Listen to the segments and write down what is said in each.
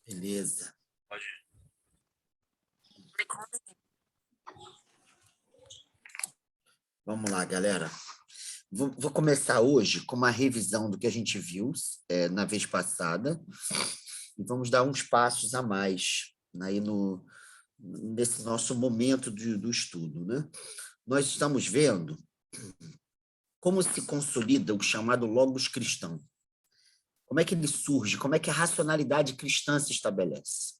Beleza. Vamos lá, galera. Vou começar hoje com uma revisão do que a gente viu na vez passada e vamos dar uns passos a mais aí nesse nosso momento do estudo, né? Nós estamos vendo como se consolida o chamado logos cristão. Como é que ele surge? Como é que a racionalidade cristã se estabelece?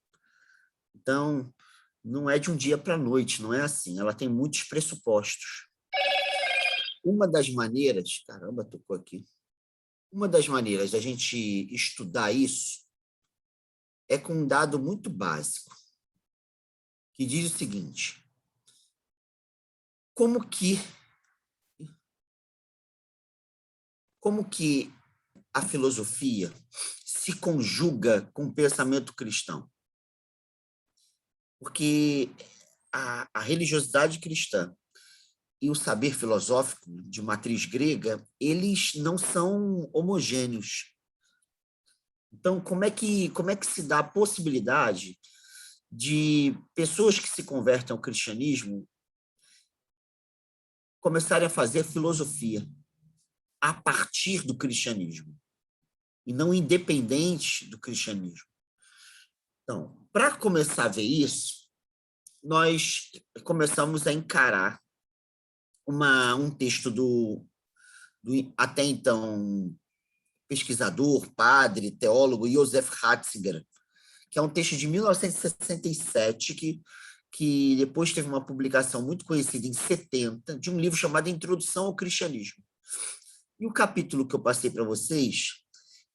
Então, não é de um dia para a noite, não é assim. Ela tem muitos pressupostos. Uma das maneiras, caramba, tocou aqui. Uma das maneiras da gente estudar isso é com um dado muito básico, que diz o seguinte: como que a filosofia se conjuga com o pensamento cristão? Porque a religiosidade cristã e o saber filosófico de matriz grega, eles não são homogêneos. Então, como é que se dá a possibilidade de pessoas que se convertem ao cristianismo começarem a fazer filosofia a partir do cristianismo e não independente do cristianismo? Então, para começar a ver isso, nós começamos a encarar um texto do até então pesquisador, padre, teólogo Joseph Ratzinger, que é um texto de 1967, que depois teve uma publicação muito conhecida em 70, de um livro chamado Introdução ao Cristianismo. E o capítulo que eu passei para vocês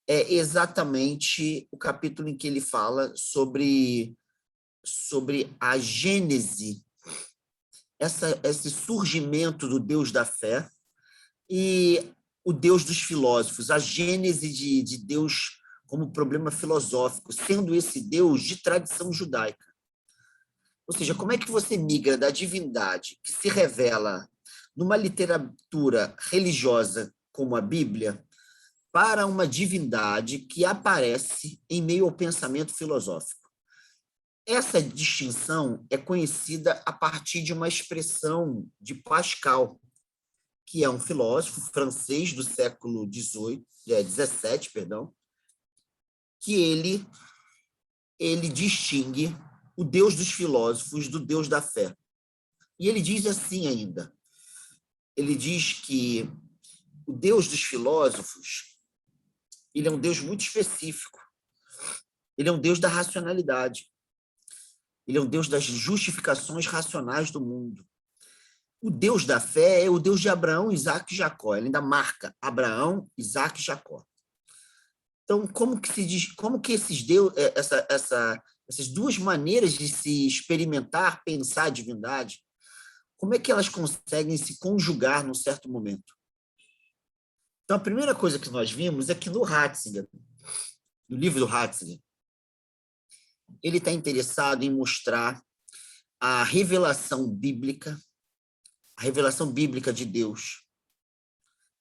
é exatamente o capítulo em que ele fala sobre a gênese, esse surgimento do Deus da fé e o Deus dos filósofos, a gênese de Deus como problema filosófico, sendo esse Deus de tradição judaica. Ou seja, como é que você migra da divindade que se revela numa literatura religiosa como a Bíblia para uma divindade que aparece em meio ao pensamento filosófico? Essa distinção é conhecida a partir de uma expressão de Pascal, que é um filósofo francês do século XVII, perdão, que ele distingue o Deus dos filósofos do Deus da fé. E ele diz assim ainda, ele diz que o Deus dos filósofos, ele é um Deus muito específico, ele é um Deus da racionalidade, ele é um Deus das justificações racionais do mundo. O Deus da fé é o Deus de Abraão, Isaac e Jacó. Ele ainda marca Abraão, Isaac e Jacó. Então, como que essas duas maneiras de se experimentar, pensar a divindade, como é que elas conseguem se conjugar num certo momento? Então, a primeira coisa que nós vimos é que no Ratzinger, no livro do Ratzinger, ele está interessado em mostrar a revelação bíblica de Deus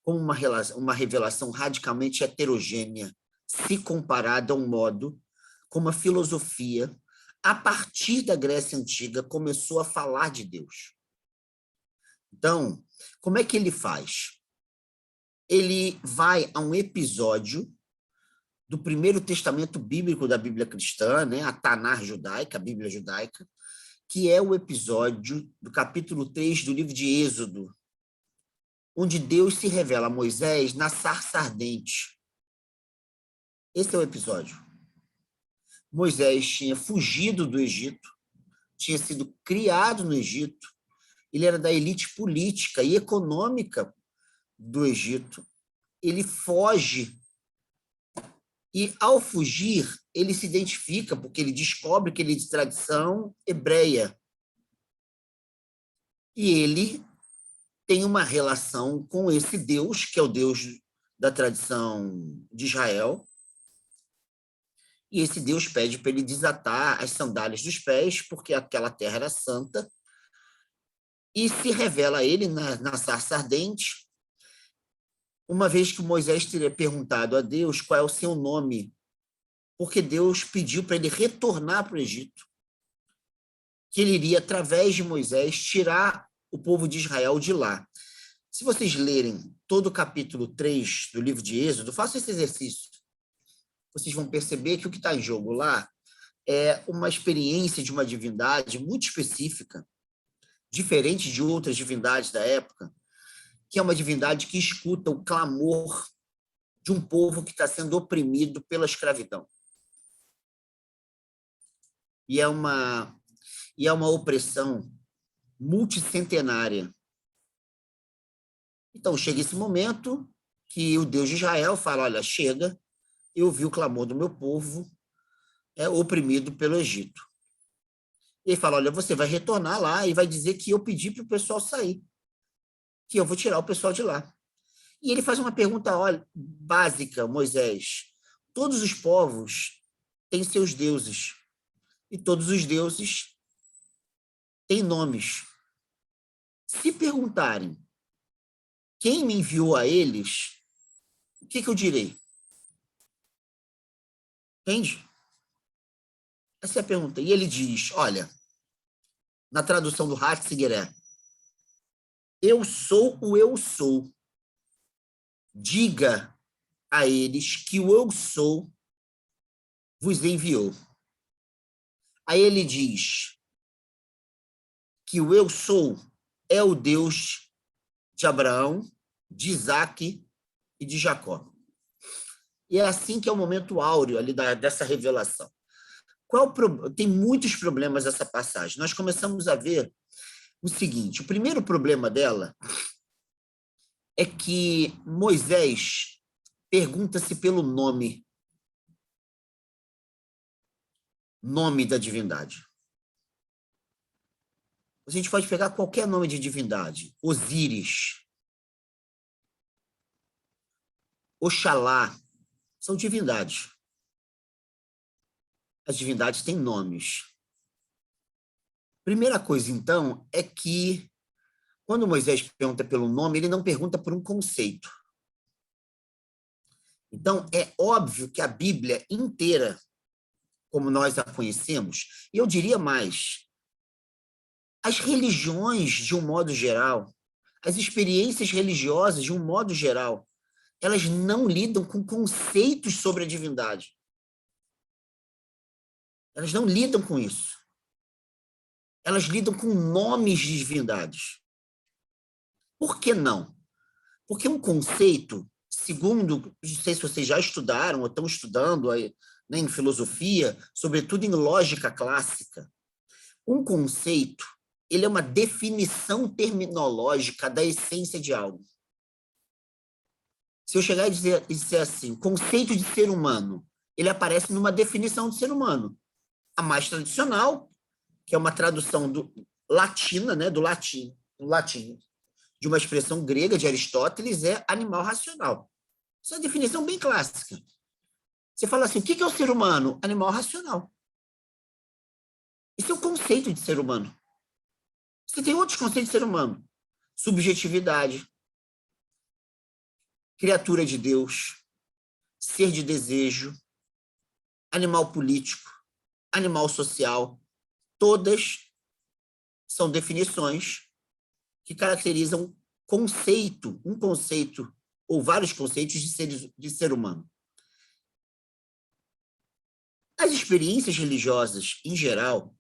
como uma revelação radicalmente heterogênea, se comparada a um modo como a filosofia, a partir da Grécia Antiga, começou a falar de Deus. Então, como é que ele faz? Ele vai a um episódio do primeiro testamento bíblico da Bíblia cristã, né, a Tanar judaica, a Bíblia judaica, que é o episódio do capítulo 3 do livro de Êxodo, onde Deus se revela a Moisés na sarça ardente. Esse é o episódio. Moisés tinha fugido do Egito, tinha sido criado no Egito, ele era da elite política e econômica do Egito, ele foge e, ao fugir, ele se identifica, porque ele descobre que ele é de tradição hebreia. E ele tem uma relação com esse Deus, que é o Deus da tradição de Israel, e esse Deus pede para ele desatar as sandálias dos pés, porque aquela terra era santa, e se revela a ele na sarça ardente, uma vez que Moisés teria perguntado a Deus qual é o seu nome, porque Deus pediu para ele retornar para o Egito, que ele iria, através de Moisés, tirar o povo de Israel de lá. Se vocês lerem todo o capítulo 3 do livro de Êxodo, façam esse exercício. Vocês vão perceber que o que está em jogo lá é uma experiência de uma divindade muito específica, diferente de outras divindades da época, que é uma divindade que escuta o clamor de um povo que está sendo oprimido pela escravidão. E é uma opressão multicentenária. Então, chega esse momento que o Deus de Israel fala, olha, chega, eu vi o clamor do meu povo oprimido pelo Egito. E ele fala, olha, você vai retornar lá e vai dizer que eu pedi para o pessoal sair, que eu vou tirar o pessoal de lá. E ele faz uma pergunta, olha, básica, Moisés. Todos os povos têm seus deuses, e todos os deuses têm nomes. Se perguntarem quem me enviou a eles, o que eu direi? Entende? Essa é a pergunta. E ele diz, olha, na tradução do Ratzinger, eu sou o eu sou. Diga a eles que o eu sou vos enviou. Aí ele diz que o eu sou é o Deus de Abraão, de Isaac e de Jacó. E é assim que é o momento áureo ali dessa revelação. Tem muitos problemas essa passagem. Nós começamos a ver o seguinte, o primeiro problema dela é que Moisés pergunta-se pelo nome da divindade. A gente pode pegar qualquer nome de divindade, Osíris, Oxalá, são divindades. As divindades têm nomes. Primeira coisa, então, é que quando Moisés pergunta pelo nome, ele não pergunta por um conceito. Então, é óbvio que a Bíblia inteira, como nós a conhecemos, e eu diria mais, as religiões, de um modo geral, as experiências religiosas, de um modo geral, elas não lidam com conceitos sobre a divindade. Elas não lidam com isso. Elas lidam com nomes de divindades. Por que não? Porque um conceito, segundo, não sei se vocês já estudaram ou estão estudando aí, né, em filosofia, sobretudo em lógica clássica, um conceito, ele é uma definição terminológica da essência de algo. Se eu chegar e dizer assim, conceito de ser humano, ele aparece numa definição de ser humano. A mais tradicional, que é uma tradução latina, né, do latim, de uma expressão grega de Aristóteles, é animal racional. Isso é uma definição bem clássica. Você fala assim, o que é o ser humano? Animal racional. Isso é o conceito de ser humano. Você tem outros conceitos de ser humano. Subjetividade, criatura de Deus, ser de desejo, animal político, animal social. Todas são definições que caracterizam um conceito ou vários conceitos de ser humano. As experiências religiosas, em geral,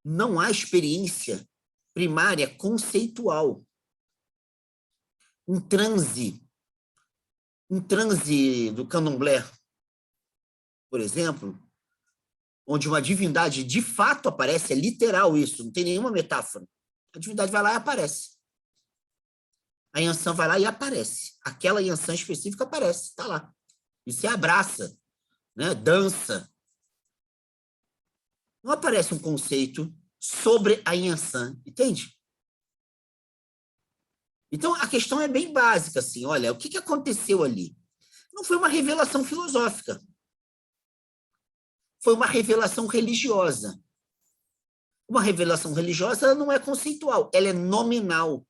não há experiência primária conceitual. Um transe do candomblé, por exemplo, onde uma divindade de fato aparece, é literal isso, não tem nenhuma metáfora. A divindade vai lá e aparece. A Yansan vai lá e aparece. Aquela Yansan específica aparece, está lá. E se abraça, né? Dança. Não aparece um conceito sobre a Yansan, entende? Então, a questão é bem básica, assim, olha, o que aconteceu ali? Não foi uma revelação filosófica. Foi uma revelação religiosa. Uma revelação religiosa ela não é conceitual, ela é nominal.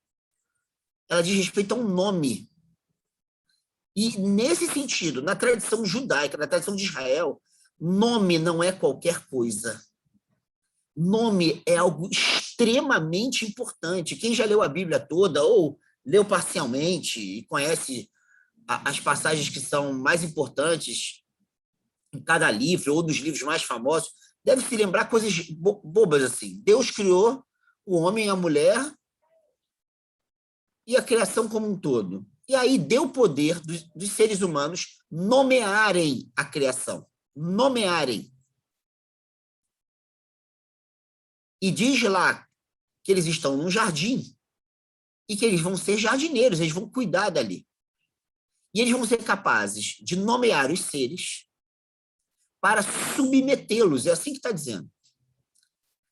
Ela diz respeito a um nome. E, nesse sentido, na tradição judaica, na tradição de Israel, Nome não é qualquer coisa. Nome é algo extremamente importante. Quem já leu a Bíblia toda ou leu parcialmente e conhece as passagens que são mais importantes em cada livro ou nos livros mais famosos, deve se lembrar coisas bobas assim. Deus criou o homem e a mulher e a criação como um todo. E aí deu poder dos seres humanos nomearem a criação. Nomearem. E diz lá que eles estão num jardim e que eles vão ser jardineiros, eles vão cuidar dali. E eles vão ser capazes de nomear os seres para submetê-los, é assim que está dizendo.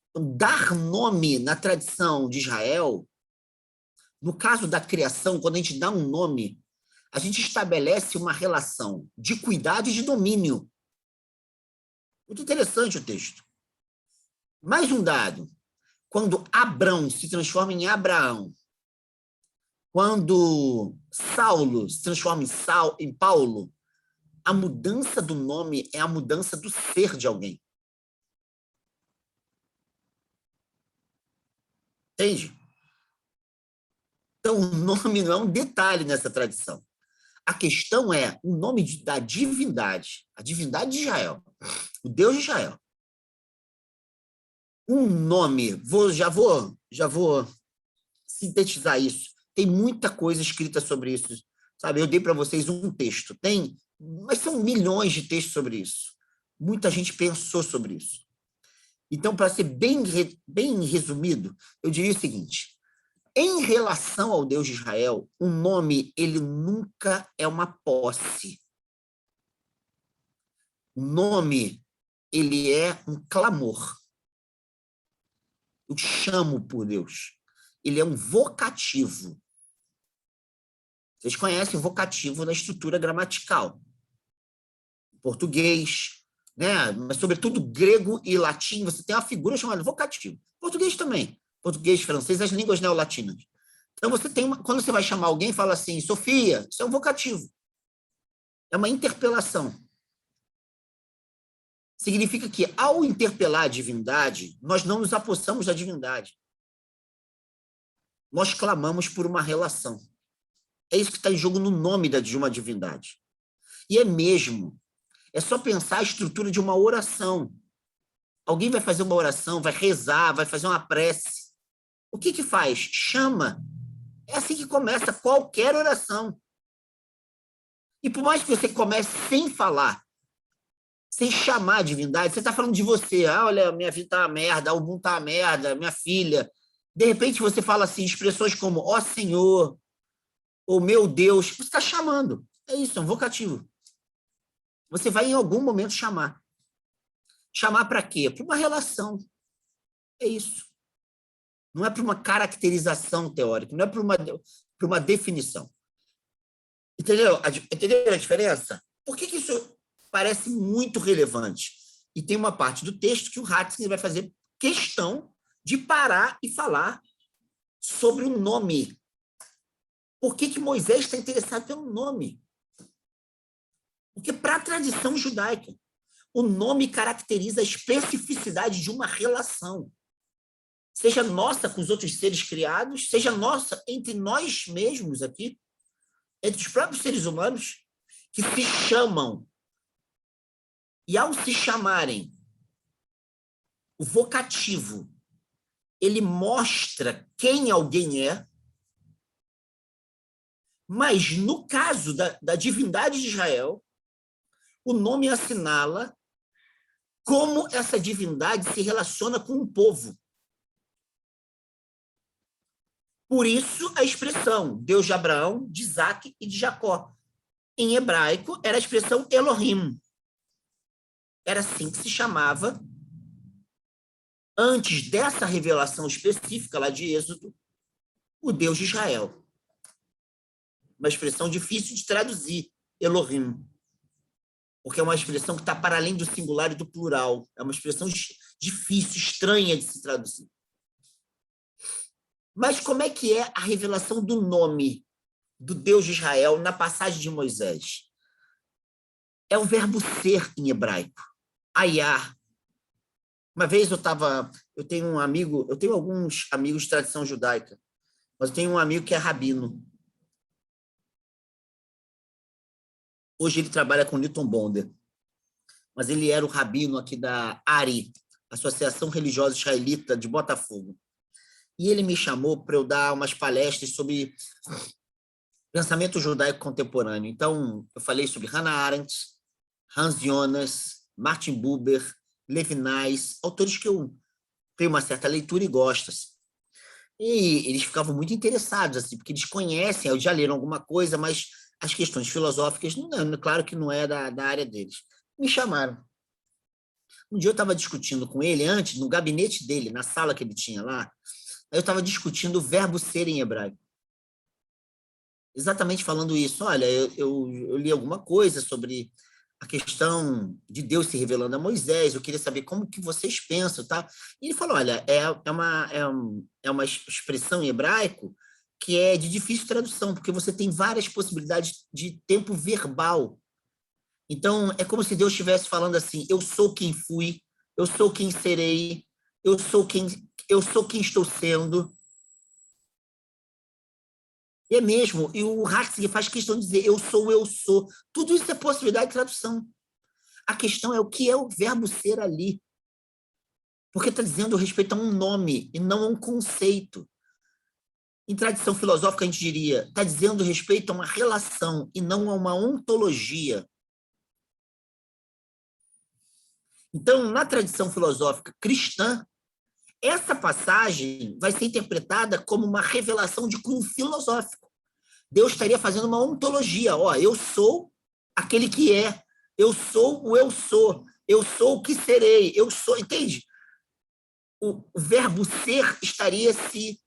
Então, dar nome na tradição de Israel, no caso da criação, quando a gente dá um nome, a gente estabelece uma relação de cuidado e de domínio. Muito interessante o texto. Mais um dado. Quando Abrão se transforma em Abraão, quando Saulo se transforma em Paulo, a mudança do nome é a mudança do ser de alguém. Entende? Então, o nome não é um detalhe nessa tradição. A questão é o nome da divindade, a divindade de Israel, o Deus de Israel. Um nome, já vou sintetizar isso. Tem muita coisa escrita sobre isso, sabe? Eu dei para vocês um texto, mas são milhões de textos sobre isso. Muita gente pensou sobre isso. Então, para ser bem resumido, eu diria o seguinte: em relação ao Deus de Israel, o nome ele nunca é uma posse. O nome ele é um clamor. Eu chamo por Deus. Ele é um vocativo. Vocês conhecem o vocativo na estrutura gramatical. Português, né? Mas sobretudo grego e latim, você tem uma figura chamada vocativo. Português também. Português, francês, as línguas neolatinas. Então você tem quando você vai chamar alguém, fala assim, Sofia, isso é um vocativo. É uma interpelação. Significa que, ao interpelar a divindade, nós não nos apossamos da divindade. Nós clamamos por uma relação. É isso que está em jogo no nome de uma divindade. E é mesmo. É só pensar a estrutura de uma oração. Alguém vai fazer uma oração, vai rezar, vai fazer uma prece. O que faz? Chama. É assim que começa qualquer oração. E por mais que você comece sem falar, sem chamar a divindade, você está falando de você. Ah, olha, minha vida está uma merda, o mundo está uma merda, minha filha. De repente você fala assim, expressões como, ó Senhor, ou meu Deus, você está chamando. É isso, é um vocativo. Você vai em algum momento chamar. Chamar para quê? Para uma relação. É isso. Não é para uma caracterização teórica, não é para uma definição. Entendeu? Entendeu a diferença? Por que isso parece muito relevante? E tem uma parte do texto que o Ratzinger vai fazer questão de parar e falar sobre o nome. Por que Moisés está interessado pelo nome? Porque para a tradição judaica, o nome caracteriza a especificidade de uma relação. Seja nossa com os outros seres criados, seja nossa entre nós mesmos aqui, entre os próprios seres humanos, que se chamam. E ao se chamarem, o vocativo, ele mostra quem alguém é, mas no caso da divindade de Israel, o nome assinala como essa divindade se relaciona com o povo. Por isso, a expressão Deus de Abraão, de Isaac e de Jacó. Em hebraico, era a expressão Elohim. Era assim que se chamava, antes dessa revelação específica lá de Êxodo, o Deus de Israel. Uma expressão difícil de traduzir, Elohim, porque é uma expressão que está para além do singular e do plural. É uma expressão difícil, estranha de se traduzir. Mas como é que é a revelação do nome do Deus de Israel na passagem de Moisés? É o verbo ser em hebraico. Ayah. Uma vez eu tenho um amigo, eu tenho alguns amigos de tradição judaica, mas eu tenho um amigo que é rabino. Hoje ele trabalha com Newton Bonder, mas ele era o rabino aqui da ARI, Associação Religiosa Israelita de Botafogo. E ele me chamou para eu dar umas palestras sobre pensamento judaico contemporâneo. Então, eu falei sobre Hannah Arendt, Hans Jonas, Martin Buber, Levinas, autores que eu tenho uma certa leitura e gosto. Assim. E eles ficavam muito interessados, assim, porque eles conhecem, já leram alguma coisa, mas as questões filosóficas, não, claro que não é da área deles. Me chamaram. Um dia eu estava discutindo com ele, antes, no gabinete dele, na sala que ele tinha lá, eu estava discutindo o verbo ser em hebraico. Exatamente falando isso. Olha, eu li alguma coisa sobre a questão de Deus se revelando a Moisés, eu queria saber como que vocês pensam, tá? E ele falou, olha, é uma expressão em hebraico que é de difícil tradução, porque você tem várias possibilidades de tempo verbal. Então, é como se Deus estivesse falando assim, eu sou quem fui, eu sou quem serei, eu sou quem estou sendo. E é mesmo, e o Ratzinger faz questão de dizer, eu sou. Tudo isso é possibilidade de tradução. A questão é o que é o verbo ser ali. Porque está dizendo respeito a um nome e não a um conceito. Em tradição filosófica, a gente diria, está dizendo respeito a uma relação e não a uma ontologia. Então, na tradição filosófica cristã, essa passagem vai ser interpretada como uma revelação de cunho filosófico. Deus estaria fazendo uma ontologia. Ó, eu sou aquele que é, eu sou eu sou o que serei, eu sou, entende? O verbo ser estaria se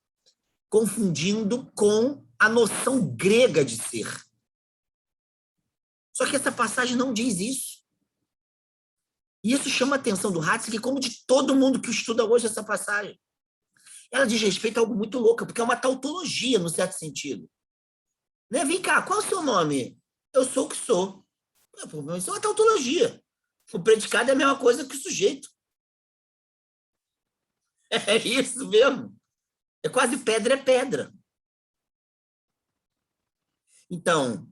confundindo com a noção grega de ser. Só que essa passagem não diz isso. E isso chama a atenção do Ratzinger, como de todo mundo que estuda hoje essa passagem. Ela diz respeito a algo muito louco, porque é uma tautologia, no certo sentido. Né? Vem cá, qual é o seu nome? Eu sou o que sou. Isso é uma tautologia. O predicado é a mesma coisa que o sujeito. É isso mesmo. É quase pedra é pedra. Então,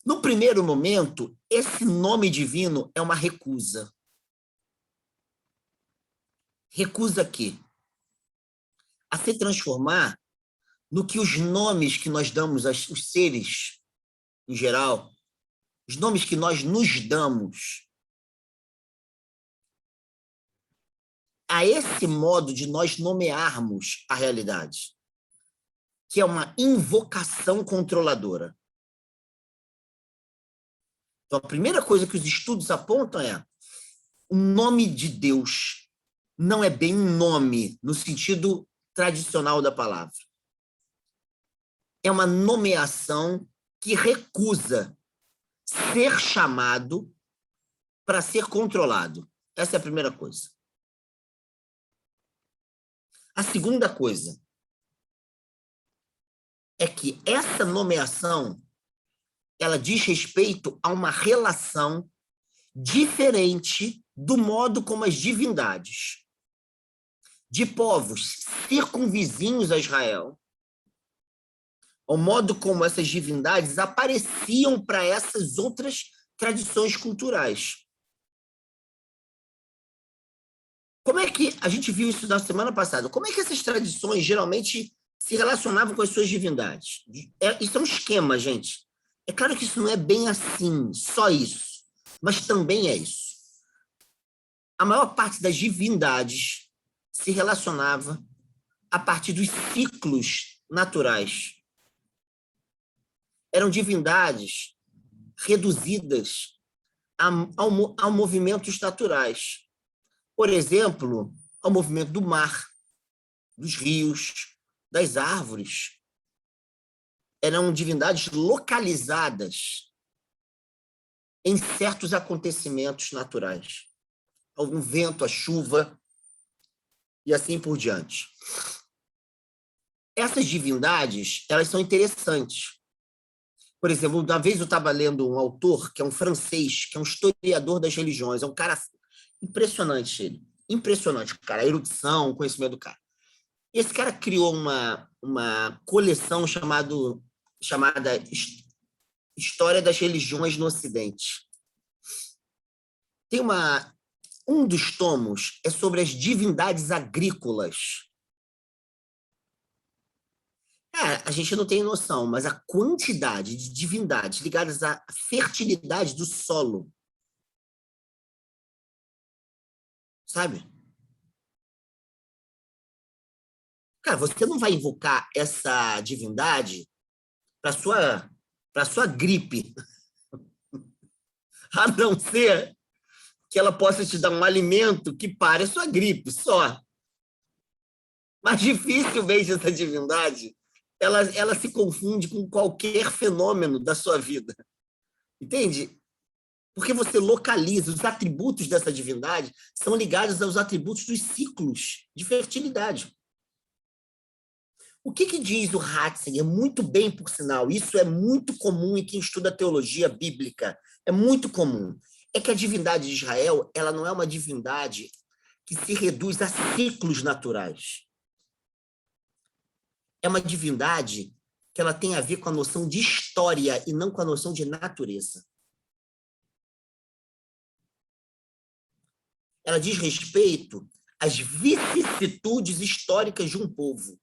no primeiro momento, esse nome divino é uma recusa. Recusa quê? A se transformar no que os nomes que nós damos aos seres, em geral, os nomes que nós nos damos, a esse modo de nós nomearmos a realidade, que é uma invocação controladora. Então, a primeira coisa que os estudos apontam é o nome de Deus não é bem um nome no sentido tradicional da palavra. É uma nomeação que recusa ser chamado para ser controlado. Essa é a primeira coisa. A segunda coisa é que essa nomeação ela diz respeito a uma relação diferente do modo como as divindades de povos circunvizinhos a Israel, o modo como essas divindades apareciam para essas outras tradições culturais. Como é que a gente viu isso na semana passada? Como é que essas tradições geralmente se relacionavam com as suas divindades? Isso é um esquema, gente. É claro que isso não é bem assim, só isso, mas também é isso. A maior parte das divindades se relacionava a partir dos ciclos naturais. Eram divindades reduzidas a movimentos naturais. Por exemplo, ao movimento do mar, dos rios, das árvores. Eram divindades localizadas em certos acontecimentos naturais. O vento, a chuva e assim por diante. Essas divindades, elas são interessantes. Por exemplo, uma vez eu estava lendo um autor, que é um francês, que é um historiador das religiões, é um cara Impressionante ele. Impressionante, cara. A erudição, o conhecimento do cara. Esse cara criou uma coleção chamada História das Religiões no Ocidente. Tem um dos tomos é sobre as divindades agrícolas. A gente não tem noção, mas a quantidade de divindades ligadas à fertilidade do solo, sabe? Cara, você não vai invocar essa divindade para sua gripe, a não ser que ela possa te dar um alimento que pare a sua gripe, só. Mas dificilmente essa divindade ela se confunde com qualquer fenômeno da sua vida. Entende? Porque você localiza, os atributos dessa divindade são ligados aos atributos dos ciclos de fertilidade. O que diz o Ratzinger? Muito bem, por sinal, isso é muito comum em quem estuda teologia bíblica, é muito comum. É que a divindade de Israel, ela não é uma divindade que se reduz a ciclos naturais. É uma divindade que ela tem a ver com a noção de história e não com a noção de natureza. Ela diz respeito às vicissitudes históricas de um povo.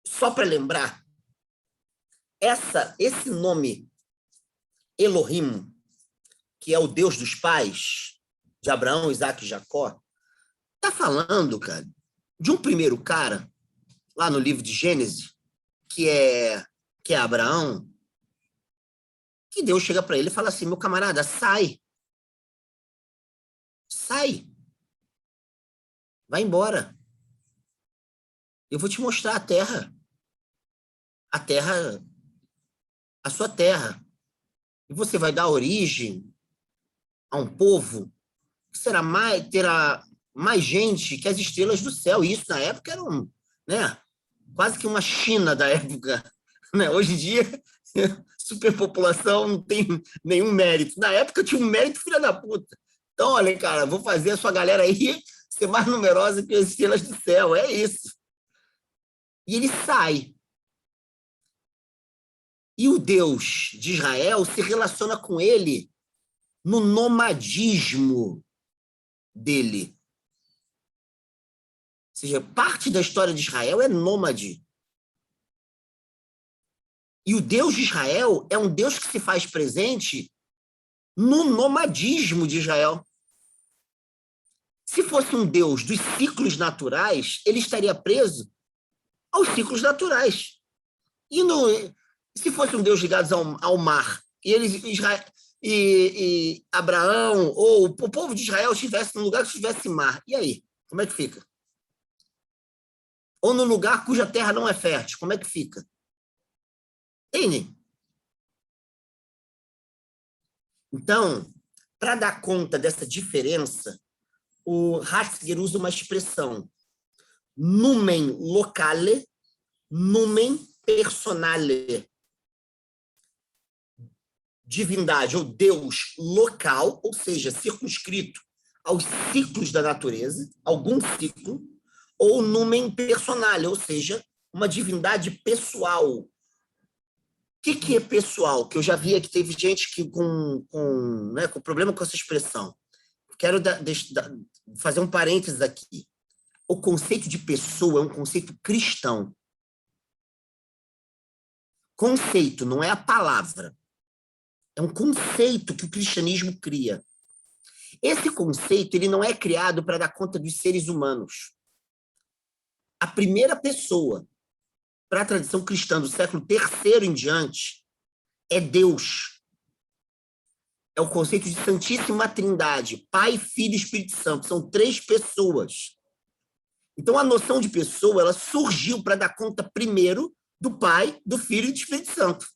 Só para lembrar, esse nome Elohim, que é o Deus dos pais, de Abraão, Isaac e Jacó, está falando, cara, de um primeiro cara, lá no livro de Gênesis, que é Abraão, que Deus chega para ele e fala assim, meu camarada, sai, vai embora. Eu vou te mostrar a sua terra. E você vai dar origem a um povo que terá mais gente que as estrelas do céu. E isso, na época, era quase que uma China da época. Né? Hoje em dia, superpopulação não tem nenhum mérito. Na época, tinha um mérito filha da puta. Então, olha, cara, vou fazer a sua galera aí ser mais numerosa que as estrelas do céu. É isso. E ele sai. E o Deus de Israel se relaciona com ele no nomadismo dele. Ou seja, parte da história de Israel é nômade. E o Deus de Israel é um Deus que se faz presente no nomadismo de Israel. Se fosse um Deus dos ciclos naturais, ele estaria preso aos ciclos naturais. Se fosse um Deus ligado ao mar, e Abraão ou o povo de Israel estivesse num lugar que tivesse mar, e aí? Como é que fica? Ou num lugar cuja terra não é fértil, como é que fica? Entendem? Então, para dar conta dessa diferença, o Ratzinger usa uma expressão numen locale, numen personale. Divindade ou Deus local, ou seja, circunscrito aos ciclos da natureza, algum ciclo, ou numen personale, ou seja, uma divindade pessoal. O que é pessoal? Que eu já vi que teve gente que com problema com essa expressão. Quero fazer um parênteses aqui. O conceito de pessoa é um conceito cristão. Conceito, não é a palavra. É um conceito que o cristianismo cria. Esse conceito ele não é criado para dar conta dos seres humanos. A primeira pessoa, para a tradição cristã do século III em diante, é Deus. É o conceito de Santíssima Trindade, Pai, Filho e Espírito Santo. São 3 pessoas. Então, a noção de pessoa ela surgiu para dar conta primeiro do Pai, do Filho e do Espírito Santo.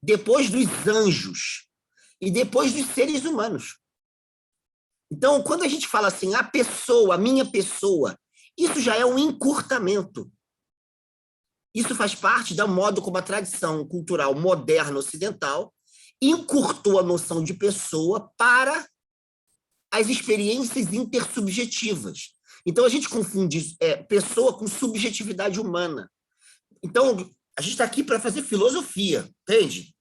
Depois dos anjos e depois dos seres humanos. Então, quando a gente fala assim, a pessoa, a minha pessoa, isso já é um encurtamento. Isso faz parte do modo como a tradição cultural moderna ocidental encurtou a noção de pessoa para as experiências intersubjetivas. Então, a gente confunde pessoa com subjetividade humana. Então, a gente está aqui para fazer filosofia, entende?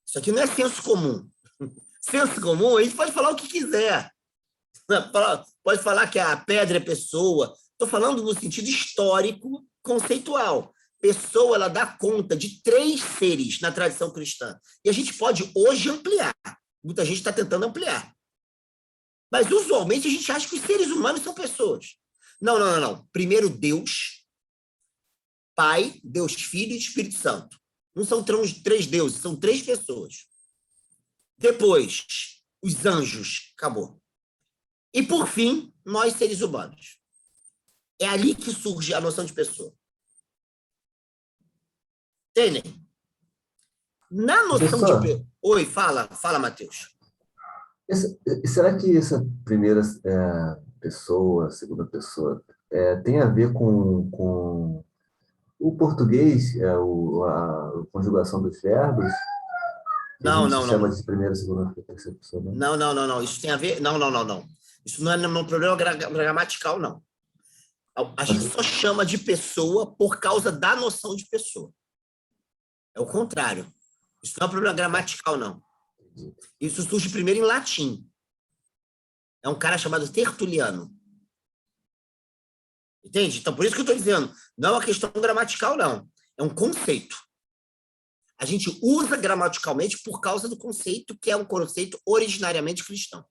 Isso aqui não é senso comum. Senso comum, a gente pode falar o que quiser. Pode falar que a pedra é pessoa. Estou falando no sentido histórico, conceitual. Pessoa, ela dá conta de 3 seres na tradição cristã. E a gente pode hoje ampliar. Muita gente está tentando ampliar. Mas, usualmente, a gente acha que os seres humanos são pessoas. Não, não, não, não. Primeiro, Deus, Pai, Deus Filho e Espírito Santo. Não são 3 deuses, são 3 pessoas. Depois, os anjos. Acabou. E, por fim, nós, seres humanos. É ali que surge a noção de pessoa. Entendem? Na noção Professor, de... Oi, fala, Matheus. será que essa primeira pessoa, segunda pessoa, tem a ver com o português, a conjugação dos verbos, que a Não, gente não, não, chama não. de primeira, segunda, terceira pessoa, né? Não, não, não, não. Isso tem a ver... Não, não, não, não. Isso não é um problema gramatical, não. A gente Mas, só chama de pessoa por causa da noção de pessoa. É o contrário. Isso não é um problema gramatical, não. Isso surge primeiro em latim. É um cara chamado Tertuliano. Entende? Então, por isso que eu estou dizendo, não é uma questão gramatical, não. É um conceito. A gente usa gramaticalmente por causa do conceito, que é um conceito originariamente cristão.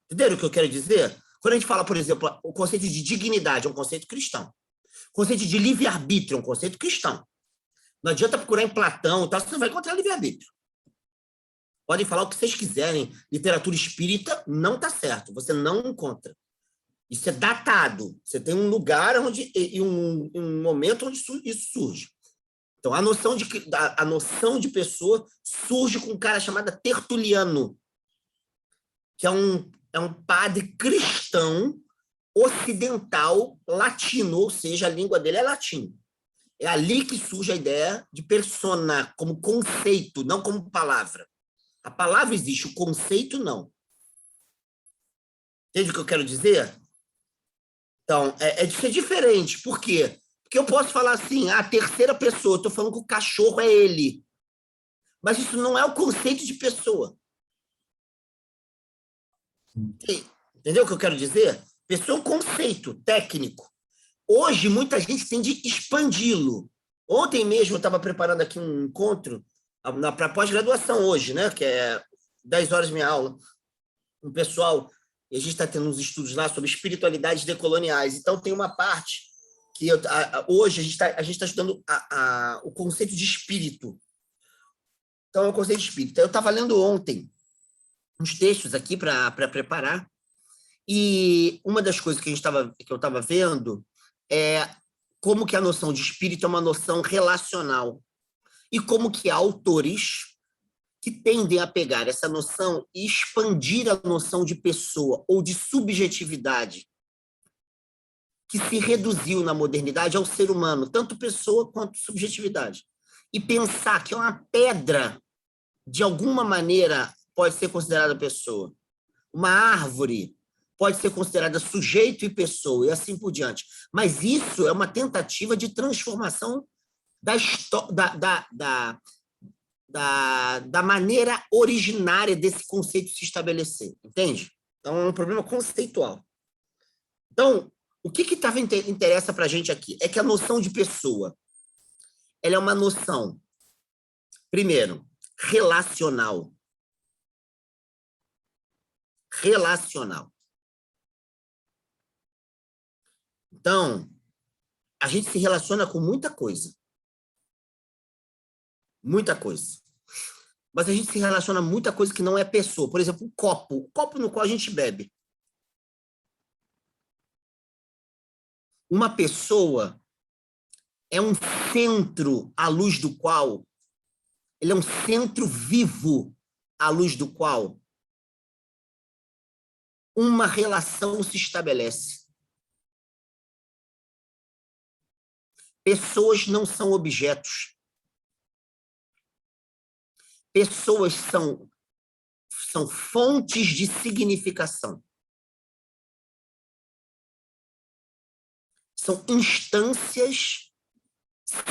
Entenderam o que eu quero dizer? Quando a gente fala, por exemplo, o conceito de dignidade é um conceito cristão. O conceito de livre-arbítrio é um conceito cristão. Não adianta procurar em Platão, tá? Você não vai encontrar livre-arbítrio. Podem falar o que vocês quiserem. Literatura espírita não está certo. Você não encontra. Isso é datado. Você tem um lugar onde, e um momento onde isso surge. Então, a noção de pessoa surge com um cara chamado Tertuliano, que é um padre cristão ocidental latino, ou seja, a língua dele é latim. É ali que surge a ideia de persona, como conceito, não como palavra. A palavra existe, o conceito não. Entende o que eu quero dizer? Então, isso é diferente. Por quê? Porque eu posso falar assim, a terceira pessoa, estou falando que o cachorro é ele. Mas isso não é o conceito de pessoa. Entendeu o que eu quero dizer? Pessoa é um conceito técnico. Hoje, muita gente tende a expandi-lo. Ontem mesmo eu estava preparando aqui um encontro para pós-graduação hoje, né? Que é 10 horas minha aula. Um pessoal, e a gente está tendo uns estudos lá sobre espiritualidades decoloniais. Então, tem uma parte que hoje a gente está estudando o conceito de espírito. Então, é o conceito de espírito. Eu estava lendo ontem uns textos aqui para preparar, e uma das coisas que eu estava vendo é como que a noção de espírito é uma noção relacional, e como que há autores que tendem a pegar essa noção e expandir a noção de pessoa ou de subjetividade, que se reduziu na modernidade ao ser humano, tanto pessoa quanto subjetividade. E pensar que uma pedra, de alguma maneira, pode ser considerada pessoa. Uma árvore pode ser considerada sujeito e pessoa, e assim por diante. Mas isso é uma tentativa de transformação da maneira originária desse conceito se estabelecer, entende? Então, é um problema conceitual. Então, o que interessa para a gente aqui é que a noção de pessoa, ela é uma noção, primeiro, relacional. Relacional. Então, a gente se relaciona com muita coisa. Muita coisa. Mas a gente se relaciona com muita coisa que não é pessoa. Por exemplo, o copo no qual a gente bebe. Uma pessoa é um centro à luz do qual, ele é um centro vivo à luz do qual uma relação se estabelece. Pessoas não são objetos. Pessoas são fontes de significação. São instâncias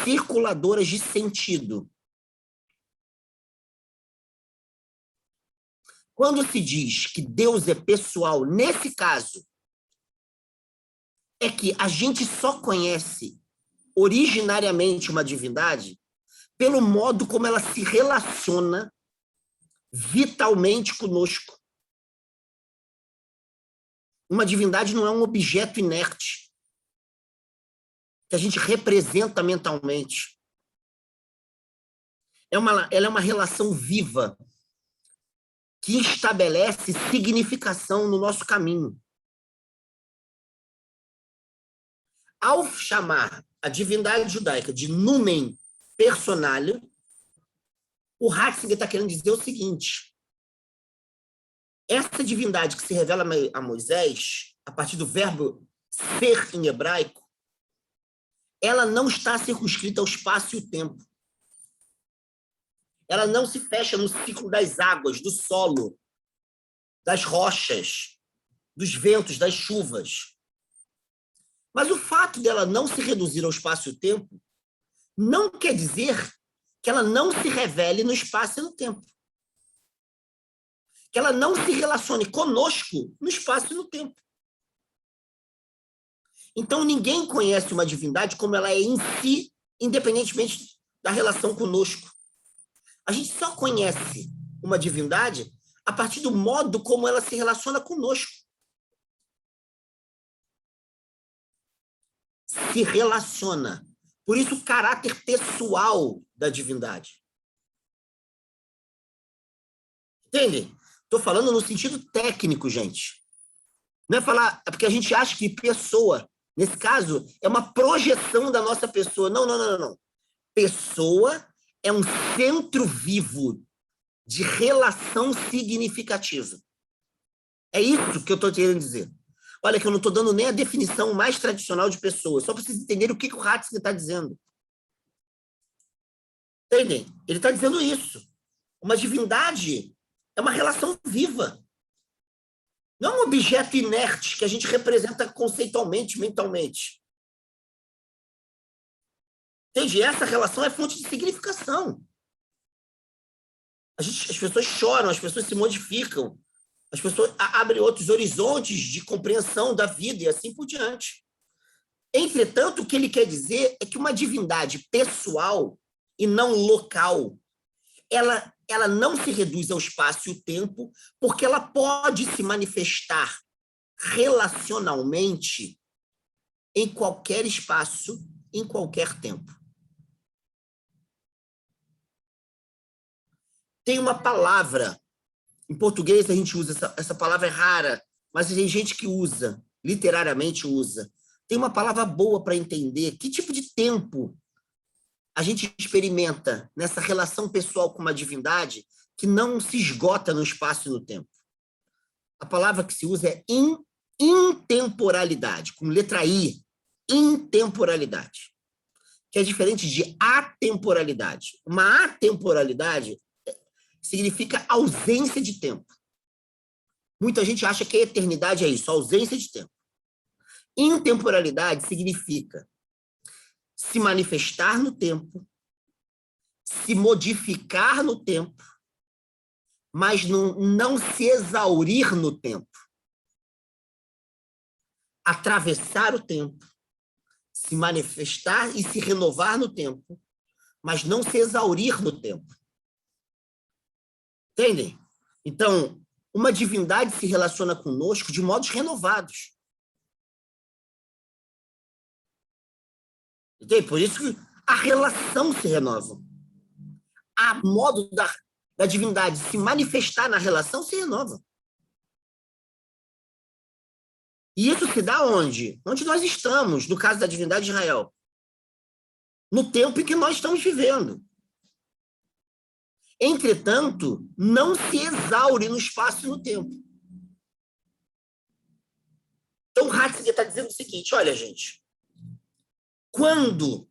circuladoras de sentido. Quando se diz que Deus é pessoal, nesse caso, é que a gente só conhece originariamente uma divindade pelo modo como ela se relaciona vitalmente conosco. Uma divindade não é um objeto inerte que a gente representa mentalmente. Ela é uma relação viva que estabelece significação no nosso caminho. Ao chamar a divindade judaica de Numen Personalia, o Ratzinger está querendo dizer o seguinte: essa divindade que se revela a Moisés, a partir do verbo ser em hebraico, ela não está circunscrita ao espaço e o tempo. Ela não se fecha no ciclo das águas, do solo, das rochas, dos ventos, das chuvas. Mas o fato dela não se reduzir ao espaço e o tempo não quer dizer que ela não se revele no espaço e no tempo. Que ela não se relacione conosco no espaço e no tempo. Então, ninguém conhece uma divindade como ela é em si, independentemente da relação conosco. A gente só conhece uma divindade a partir do modo como ela se relaciona conosco. Se relaciona. Por isso, o caráter pessoal da divindade. Entende? Estou falando no sentido técnico, gente. Não é falar... É porque a gente acha que pessoa, nesse caso, é uma projeção da nossa pessoa. Não, não, não, não. Pessoa é um centro vivo de relação significativa. É isso que eu estou querendo dizer. Olha, que eu não estou dando nem a definição mais tradicional de pessoa, só para vocês entenderem o que o Ratzinger está dizendo. Entendem? Ele está dizendo isso. Uma divindade é uma relação viva. Não é um objeto inerte que a gente representa conceitualmente, mentalmente. Entende? Essa relação é fonte de significação. As pessoas choram, as pessoas se modificam, as pessoas abrem outros horizontes de compreensão da vida e assim por diante. Entretanto, o que ele quer dizer é que uma divindade pessoal e não local, ela não se reduz ao espaço e o tempo, porque ela pode se manifestar relacionalmente em qualquer espaço, em qualquer tempo. Tem uma palavra, em português a gente usa, essa palavra é rara, mas tem gente que usa, literariamente usa. Tem uma palavra boa para entender que tipo de tempo a gente experimenta nessa relação pessoal com uma divindade que não se esgota no espaço e no tempo. A palavra que se usa é intemporalidade, com letra I, intemporalidade, que é diferente de atemporalidade. Uma atemporalidade significa ausência de tempo. Muita gente acha que a eternidade é isso, ausência de tempo. Intemporalidade significa se manifestar no tempo, se modificar no tempo, mas não se exaurir no tempo. Atravessar o tempo, se manifestar e se renovar no tempo, mas não se exaurir no tempo. Entendem? Então, uma divindade se relaciona conosco de modos renovados. Entende? Por isso que a relação se renova. A modo da divindade se manifestar na relação se renova. E isso se dá onde? Onde nós estamos, no caso da divindade de Israel. No tempo em que nós estamos vivendo. Entretanto, não se exaure no espaço e no tempo. Então, o Ratzinger está dizendo o seguinte, olha, gente, quando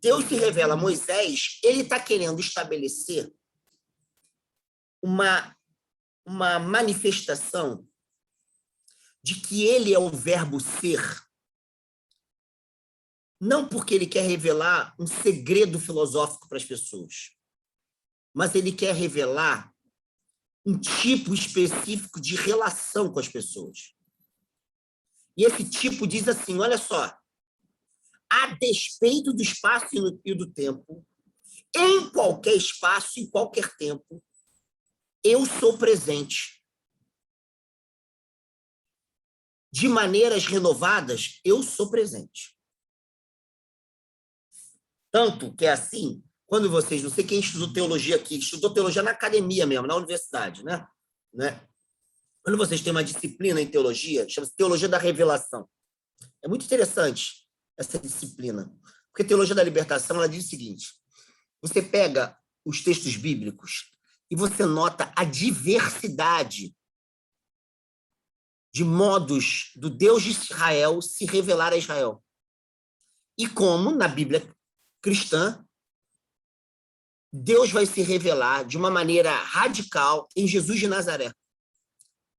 Deus se revela a Moisés, ele está querendo estabelecer uma uma manifestação de que ele é o verbo ser, não porque ele quer revelar um segredo filosófico para as pessoas, mas ele quer revelar um tipo específico de relação com as pessoas. E esse tipo diz assim, olha só, a despeito do espaço e do tempo, em qualquer espaço, em qualquer tempo, eu sou presente. De maneiras renovadas, eu sou presente. Tanto que é assim, quando vocês, não sei quem estudou teologia aqui, estudou teologia na academia mesmo, na universidade, né? Quando vocês têm uma disciplina em teologia, chama-se Teologia da Revelação. É muito interessante essa disciplina, porque a Teologia da Libertação, ela diz o seguinte, você pega os textos bíblicos e você nota a diversidade de modos do Deus de Israel se revelar a Israel. E como, na Bíblia cristã, Deus vai se revelar de uma maneira radical em Jesus de Nazaré.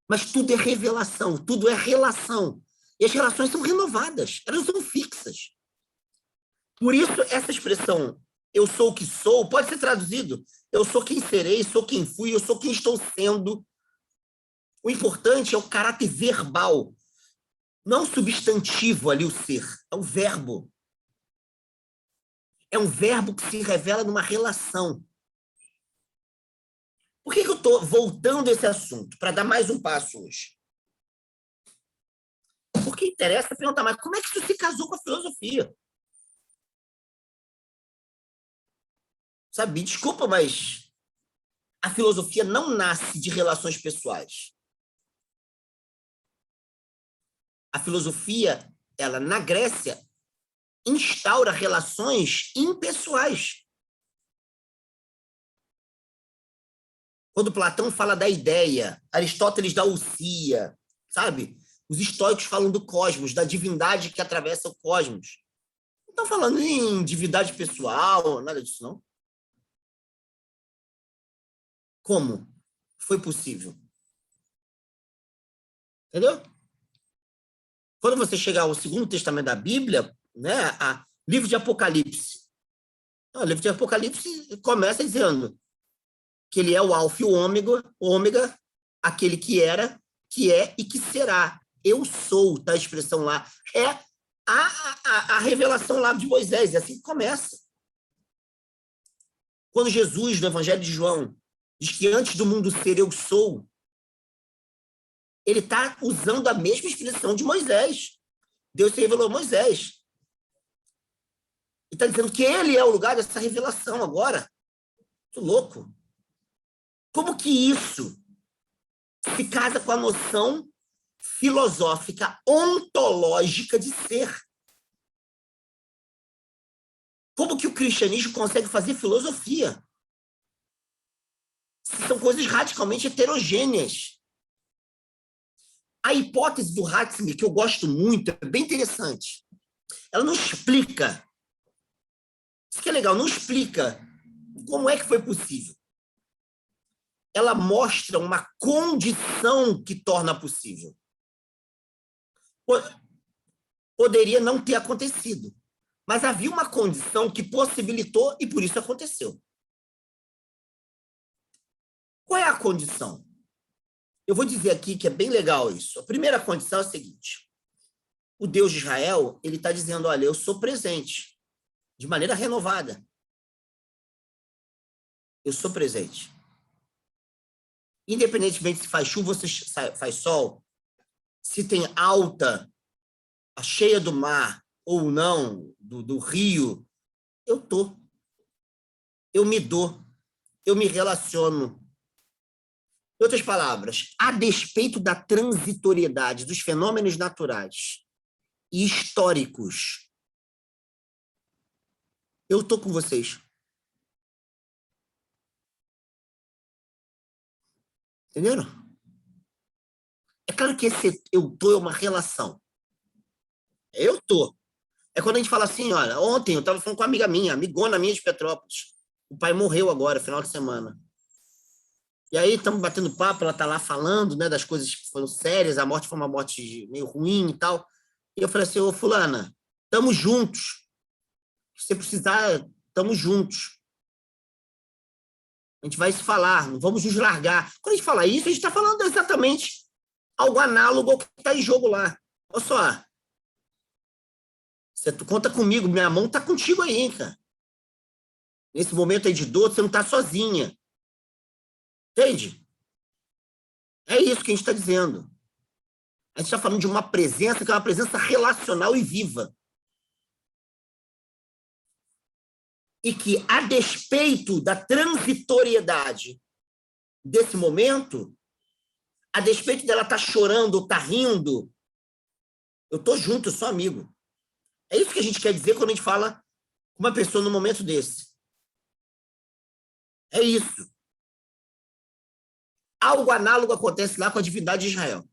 Mas tudo é revelação, tudo é relação. E as relações são renovadas, elas são fixas. Por isso, essa expressão, eu sou o que sou, pode ser traduzido, eu sou quem serei, sou quem fui, eu sou quem estou sendo. O importante é o caráter verbal, não substantivo ali, o ser, é o verbo. É um verbo que se revela numa relação. Por que eu estou voltando a esse assunto? Para dar mais um passo hoje. Porque interessa perguntar, mas como é que isso se casou com a filosofia? Sabe, desculpa, mas a filosofia não nasce de relações pessoais. A filosofia, ela, na Grécia, instaura relações impessoais. Quando Platão fala da ideia, Aristóteles da ousia, sabe? Os estoicos falam do cosmos, da divindade que atravessa o cosmos. Não estão falando em divindade pessoal, nada disso, não. Como foi possível? Entendeu? Quando você chegar ao Segundo Testamento da Bíblia, né, livro de Apocalipse. O livro de Apocalipse começa dizendo que ele é o alfa e o ômega, aquele que era, que é e que será. Eu sou, tá a expressão lá. É a revelação lá de Moisés, é assim que começa. Quando Jesus, no Evangelho de João, diz que antes do mundo ser eu sou, ele está usando a mesma expressão de Moisés. Deus se revelou a Moisés. Ele está dizendo que ele é o lugar dessa revelação agora. Que louco. Como que isso se casa com a noção filosófica, ontológica de ser? Como que o cristianismo consegue fazer filosofia? São coisas radicalmente heterogêneas. A hipótese do Ratzinger, que eu gosto muito, é bem interessante. Ela não explica. Isso que é legal, não explica como é que foi possível. Ela mostra uma condição que torna possível. Poderia não ter acontecido, mas havia uma condição que possibilitou e por isso aconteceu. Qual é a condição? Eu vou dizer aqui que é bem legal isso. A primeira condição é a seguinte. O Deus de Israel, ele está dizendo, olha, eu sou presente, de maneira renovada. Eu sou presente. Independentemente se faz chuva ou se faz sol, se tem alta, a cheia do mar ou não, do rio, eu tô. Eu me dou. Eu me relaciono. Em outras palavras, a despeito da transitoriedade dos fenômenos naturais e históricos, eu estou com vocês. Entenderam? É claro que esse eu estou é uma relação. Eu estou. É quando a gente fala assim, olha, ontem eu estava falando com uma amiga minha, amigona minha de Petrópolis. O pai morreu agora, final de semana. E aí estamos batendo papo, ela está lá falando, né, das coisas que foram sérias, a morte foi uma morte meio ruim e tal. E eu falei assim, ô fulana, estamos juntos. Se você precisar, estamos juntos. A gente vai se falar, não vamos nos largar. Quando a gente fala isso, a gente está falando exatamente algo análogo ao que está em jogo lá. Olha só, você conta comigo, minha mão está contigo aí, cara. Nesse momento aí de dor, você não está sozinha. Entende? É isso que a gente está dizendo. A gente está falando de uma presença que é uma presença relacional e viva. E que, a despeito da transitoriedade desse momento, a despeito dela estar chorando ou estar rindo, eu estou junto, eu sou amigo. É isso que a gente quer dizer quando a gente fala com uma pessoa num momento desse. É isso. Algo análogo acontece lá com a divindade de Israel.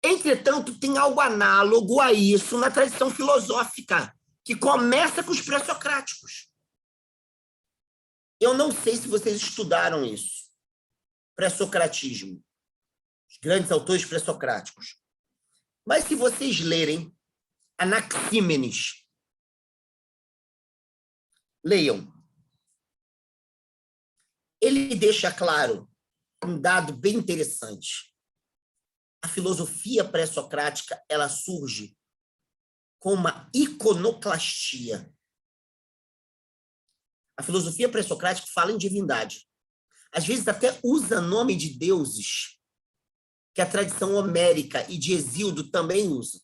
Entretanto, tem algo análogo a isso na tradição filosófica, que começa com os pré-socráticos. Eu não sei se vocês estudaram isso. Pré-socratismo. Os grandes autores pré-socráticos. Mas se vocês lerem Anaxímenes, leiam. Ele deixa claro um dado bem interessante. A filosofia pré-socrática, ela surge com uma iconoclastia. A filosofia pré-socrática fala em divindade. Às vezes até usa nome de deuses, que a tradição homérica e de Hesíodo também usa.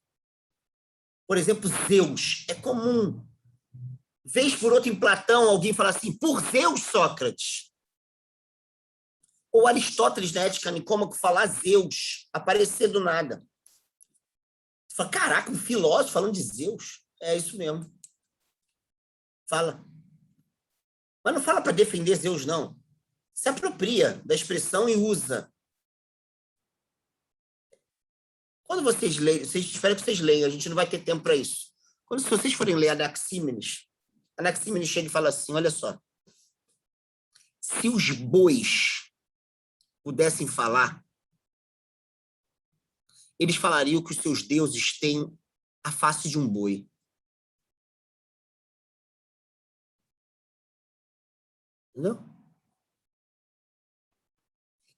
Por exemplo, Zeus. É comum. Vez por outra em Platão, alguém fala assim, por Zeus, Sócrates. Ou Aristóteles, na Ética Nicômaco, falar Zeus, aparecer do nada. Você fala, caraca, um filósofo falando de Zeus. É isso mesmo. Fala. Mas não fala para defender Zeus, não. Se apropria da expressão e usa. Quando vocês leem, espero que vocês leiam, a gente não vai ter tempo para isso. Quando se vocês forem ler Anaxímenes chega e fala assim, olha só, se os bois pudessem falar, eles falariam que os seus deuses têm a face de um boi. Entendeu?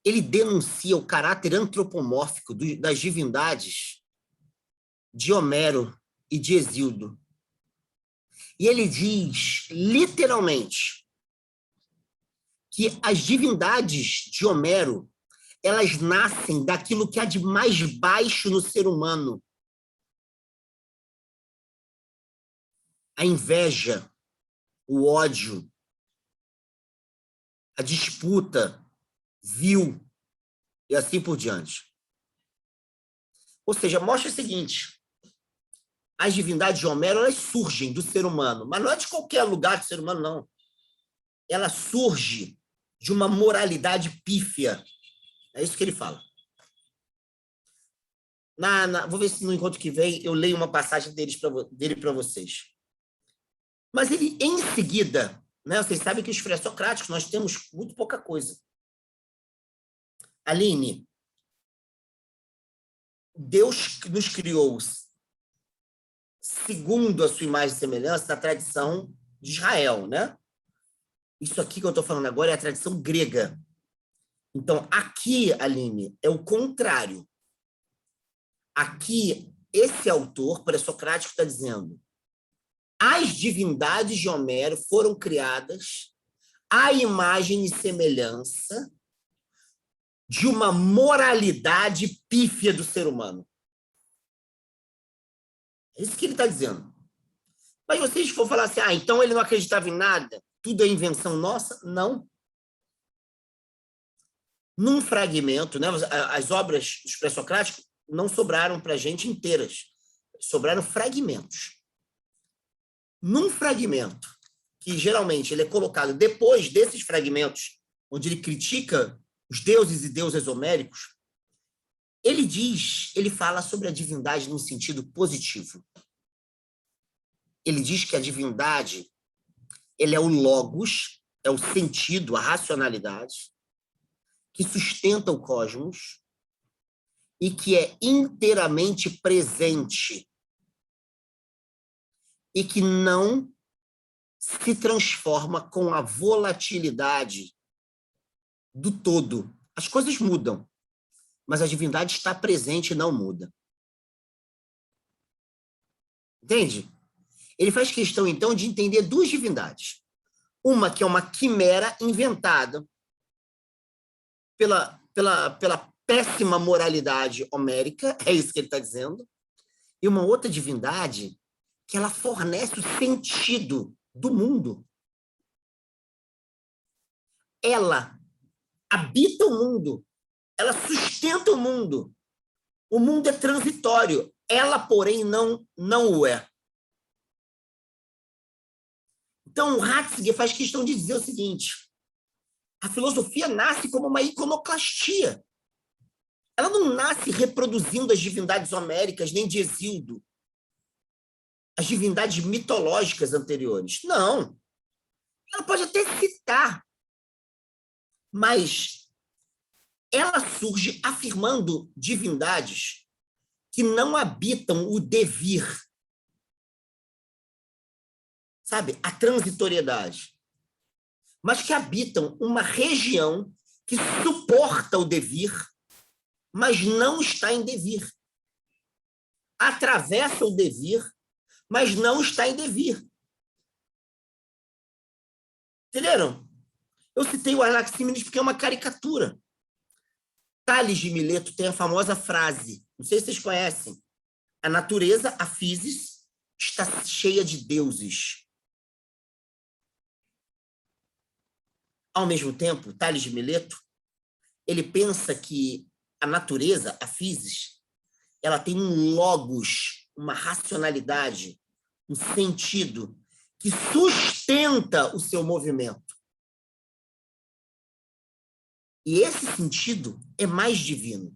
Ele denuncia o caráter antropomórfico das divindades de Homero e de Hesíodo. E ele diz, literalmente, que as divindades de Homero, elas nascem daquilo que há de mais baixo no ser humano. A inveja, o ódio, a disputa vil e assim por diante. Ou seja, mostra o seguinte, as divindades de Homero, elas surgem do ser humano, mas não é de qualquer lugar do ser humano, não. Ela surge de uma moralidade pífia. É isso que ele fala. Vou ver se no encontro que vem eu leio uma passagem dele para vocês. Mas ele, em seguida, né, vocês sabem que os pré-socráticos nós temos muito pouca coisa. Aline, Deus nos criou segundo a sua imagem e semelhança na tradição de Israel, né? Isso aqui que eu estou falando agora é a tradição grega. Então, aqui, Aline, é o contrário. Aqui, esse autor pré-socrático está dizendo as divindades de Homero foram criadas à imagem e semelhança de uma moralidade pífia do ser humano. É isso que ele está dizendo. Mas vocês for falar assim, então ele não acreditava em nada? Tudo é invenção nossa? Não. Num fragmento, né, as obras dos pré-socráticos não sobraram para a gente inteiras. Sobraram fragmentos. Num fragmento, que geralmente ele é colocado depois desses fragmentos, onde ele critica os deuses e deusas homéricos, ele fala sobre a divindade num sentido positivo. Ele diz que a divindade ele é o logos, é o sentido, a racionalidade, que sustenta o cosmos e que é inteiramente presente e que não se transforma com a volatilidade do todo. As coisas mudam, mas a divindade está presente e não muda. Entende? Ele faz questão, então, de entender duas divindades. Uma que é uma quimera inventada pela péssima moralidade homérica, é isso que ele está dizendo, e uma outra divindade que ela fornece o sentido do mundo. Ela habita o mundo, ela sustenta o mundo. O mundo é transitório, ela, porém, não o é. Então, o Ratzinger faz questão de dizer o seguinte: a filosofia nasce como uma iconoclastia. Ela não nasce reproduzindo as divindades homéricas, nem de Hesíodo, as divindades mitológicas anteriores. Não. Ela pode até citar, mas ela surge afirmando divindades que não habitam o devir, sabe? A transitoriedade, mas que habitam uma região que suporta o devir, mas não está em devir. Atravessa o devir, mas não está em devir. Entenderam? Eu citei o Anaxímenes porque é uma caricatura. Tales de Mileto tem a famosa frase, não sei se vocês conhecem: a natureza, a physis, está cheia de deuses. Ao mesmo tempo, Tales de Mileto, ele pensa que a natureza, a physis, ela tem um logos, uma racionalidade, um sentido que sustenta o seu movimento. E esse sentido é mais divino.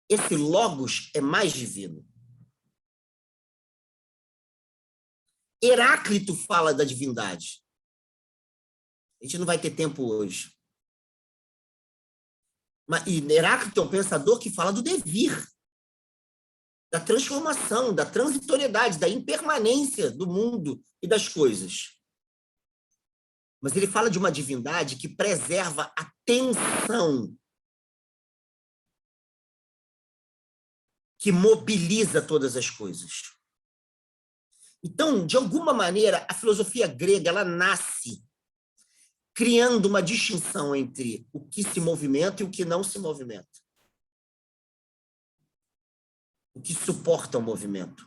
Esse logos é mais divino. Heráclito fala da divindade. A gente não vai ter tempo hoje. E Heráclito é um pensador que fala do devir, da transformação, da transitoriedade, da impermanência do mundo e das coisas. Mas ele fala de uma divindade que preserva a tensão, que mobiliza todas as coisas. Então, de alguma maneira, a filosofia grega ela nasce criando uma distinção entre o que se movimenta e o que não se movimenta. O que suporta o movimento,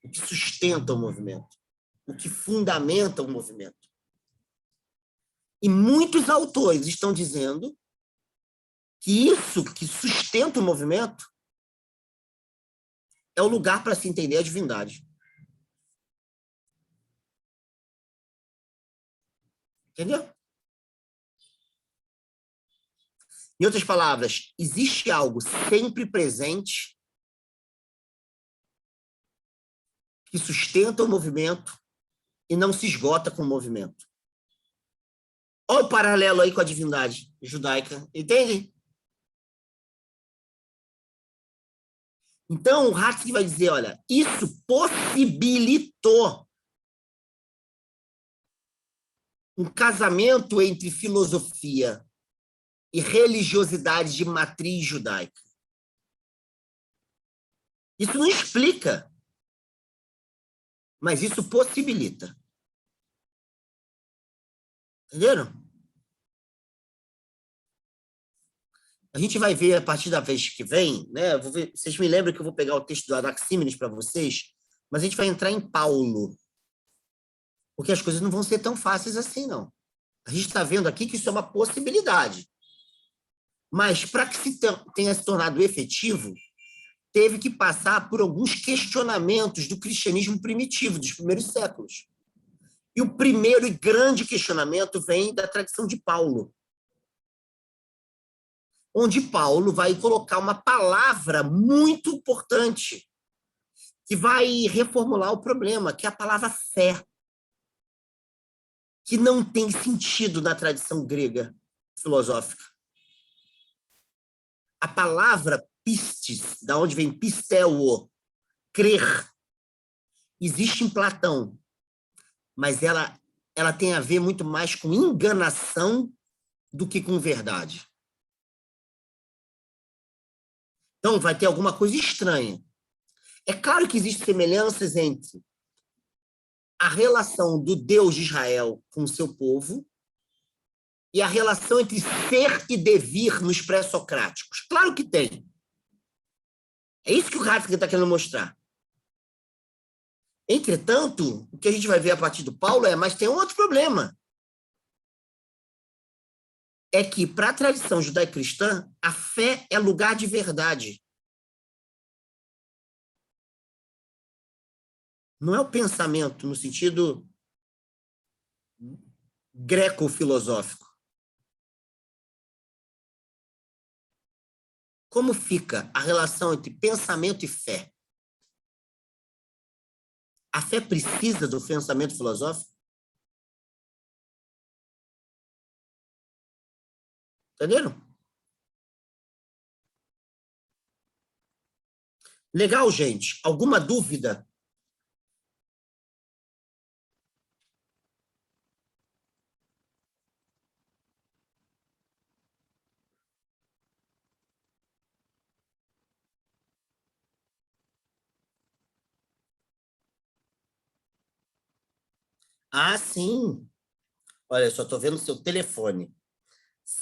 o que sustenta o movimento, o que fundamenta o movimento. E muitos autores estão dizendo que isso que sustenta o movimento é o lugar para se entender a divindade. Entendeu? Em outras palavras, existe algo sempre presente que sustenta o movimento e não se esgota com o movimento. Olha o paralelo aí com a divindade judaica, entende? Então, o Ratzinger vai dizer, olha, isso possibilitou um casamento entre filosofia e religiosidade de matriz judaica. Isso não explica, mas isso possibilita. Entenderam? A gente vai ver a partir da vez que vem, né? Vocês me lembram que eu vou pegar o texto do Anaxímenes para vocês, mas a gente vai entrar em Paulo, porque as coisas não vão ser tão fáceis assim, não. A gente está vendo aqui que isso é uma possibilidade. Mas, para que tenha se tornado efetivo, teve que passar por alguns questionamentos do cristianismo primitivo, dos primeiros séculos. E o primeiro e grande questionamento vem da tradição de Paulo, onde Paulo vai colocar uma palavra muito importante que vai reformular o problema, que é a palavra fé, que não tem sentido na tradição grega. filosófica. A palavra pistis, da onde vem pisteuo, crer, existe em Platão, mas ela tem a ver muito mais com enganação do que com verdade. Então, vai ter alguma coisa estranha. É claro que existem semelhanças entre a relação do Deus de Israel com o seu povo e a relação entre ser e devir nos pré-socráticos. Claro que tem. É isso que o Ratzinger está querendo mostrar. Entretanto, o que a gente vai ver a partir do Paulo mas tem um outro problema. É que, para a tradição judaico-cristã, a fé é lugar de verdade. Não é o pensamento no sentido greco-filosófico. Como fica a relação entre pensamento e fé? A fé precisa do pensamento filosófico? Entenderam? Legal, gente. Alguma dúvida? Ah, sim. Olha, eu só estou vendo o seu telefone.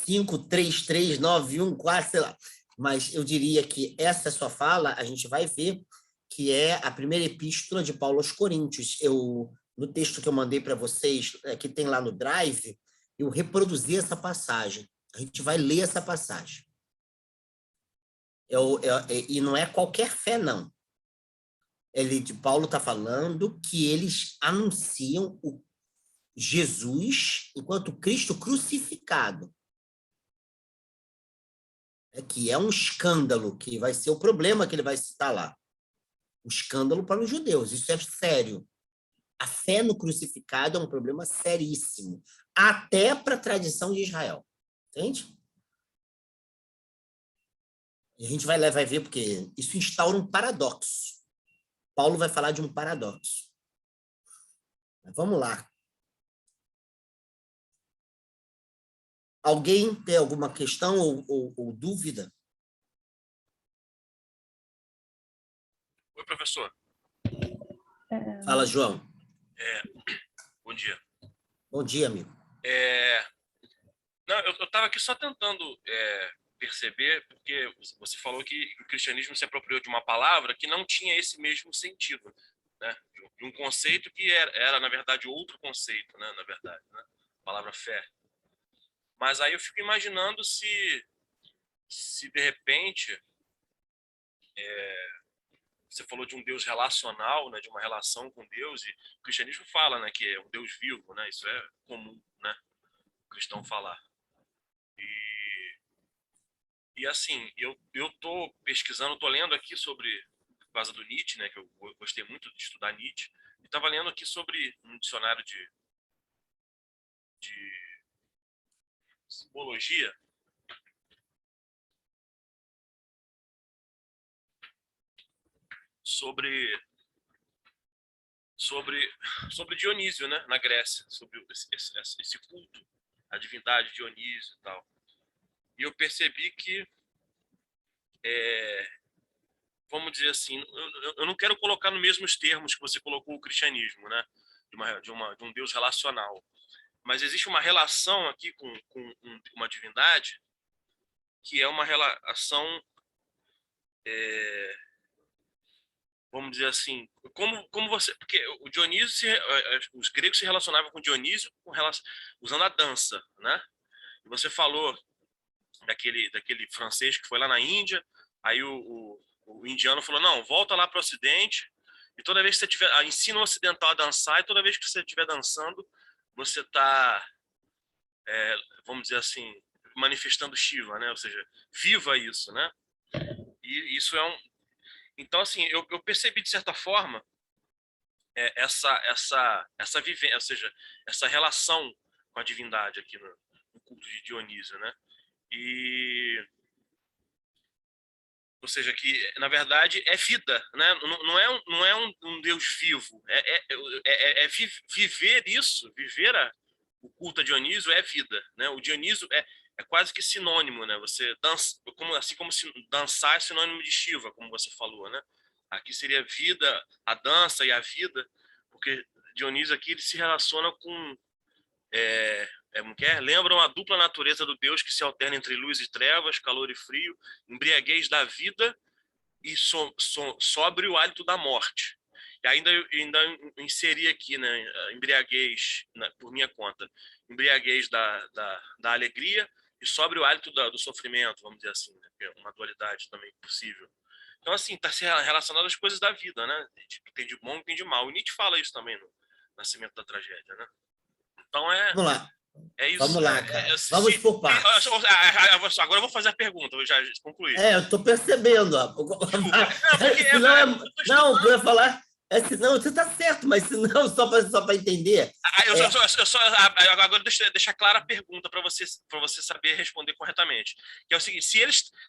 53391, sei lá. Mas eu diria que essa sua fala, a gente vai ver que é a primeira epístola de Paulo aos Coríntios. No texto que eu mandei para vocês, que tem lá no Drive, eu reproduzi essa passagem. A gente vai ler essa passagem. E não é qualquer fé, não. Paulo está falando que eles anunciam o Jesus enquanto Cristo crucificado. Que é um escândalo, que vai ser o problema que ele vai citar lá. Um escândalo para os judeus, isso é sério. A fé no crucificado é um problema seríssimo, até para a tradição de Israel. Entende? E a gente vai ver, porque isso instaura um paradoxo. Paulo vai falar de um paradoxo. Mas vamos lá. Alguém tem alguma questão ou dúvida? Oi, professor. Fala, João. Bom dia. Bom dia, amigo. Não, eu estava aqui só tentando perceber, porque você falou que o cristianismo se apropriou de uma palavra que não tinha esse mesmo sentido, né? De um conceito que era na verdade, outro conceito, né? Na verdade, né? A palavra fé. Mas aí eu fico imaginando se de repente você falou de um Deus relacional, né? De uma relação com Deus, e o cristianismo fala, né? Que é um Deus vivo, né? Isso é comum, né? O cristão falar. E assim, eu tô pesquisando, tô lendo aqui sobre, por causa do Nietzsche, né, que eu gostei muito de estudar Nietzsche, e estava lendo aqui sobre um dicionário de simbologia, sobre sobre Dionísio, né, na Grécia, sobre esse culto à divindade Dionísio e tal. E eu percebi que vamos dizer assim, eu não quero colocar nos mesmos termos que você colocou o cristianismo, né? De um Deus relacional. Mas existe uma relação aqui com uma divindade que é uma relação, vamos dizer assim, como você... Porque o Dionísio, os gregos se relacionavam com Dionísio usando a dança, né? E você falou daquele francês que foi lá na Índia, aí o indiano falou, não, volta lá para o Ocidente, e toda vez que você tiver, ensina o ocidental a dançar, e toda vez que você estiver dançando, você está, vamos dizer assim, manifestando Shiva, né? Ou seja, viva isso, né? E isso é um... Então, assim, eu percebi, de certa forma, essa vivência, ou seja, essa relação com a divindade aqui no culto de Dionísio, né? Ou seja, que na verdade é vida, né? Não é um Deus vivo, viver isso, o culto a Dionísio é vida, né? O Dionísio é quase que sinônimo, né? Você dança, assim como se dançar é sinônimo de Shiva, como você falou, né? Aqui seria vida, a dança e a vida, porque Dionísio aqui ele se relaciona com lembram a dupla natureza do Deus que se alterna entre luz e trevas, calor e frio, embriaguez da vida e sobre o hálito da morte. E ainda inseri aqui, né, embriaguez, por minha conta, embriaguez da alegria e sobre o hálito do sofrimento, vamos dizer assim, né, que é uma dualidade também possível. Então, assim, está se relacionado às coisas da vida, né? Tem de bom e tem de mal. E Nietzsche fala isso também no Nascimento da Tragédia, né? Então, Vamos lá. é isso. Vamos lá, cara. Vamos por partes. Agora eu vou fazer a pergunta, eu já concluí. Eu estou percebendo. Não, eu ia falar. Senão, você está certo, mas senão, só para entender. Agora deixa clara a pergunta para você saber responder corretamente. Que é o seguinte: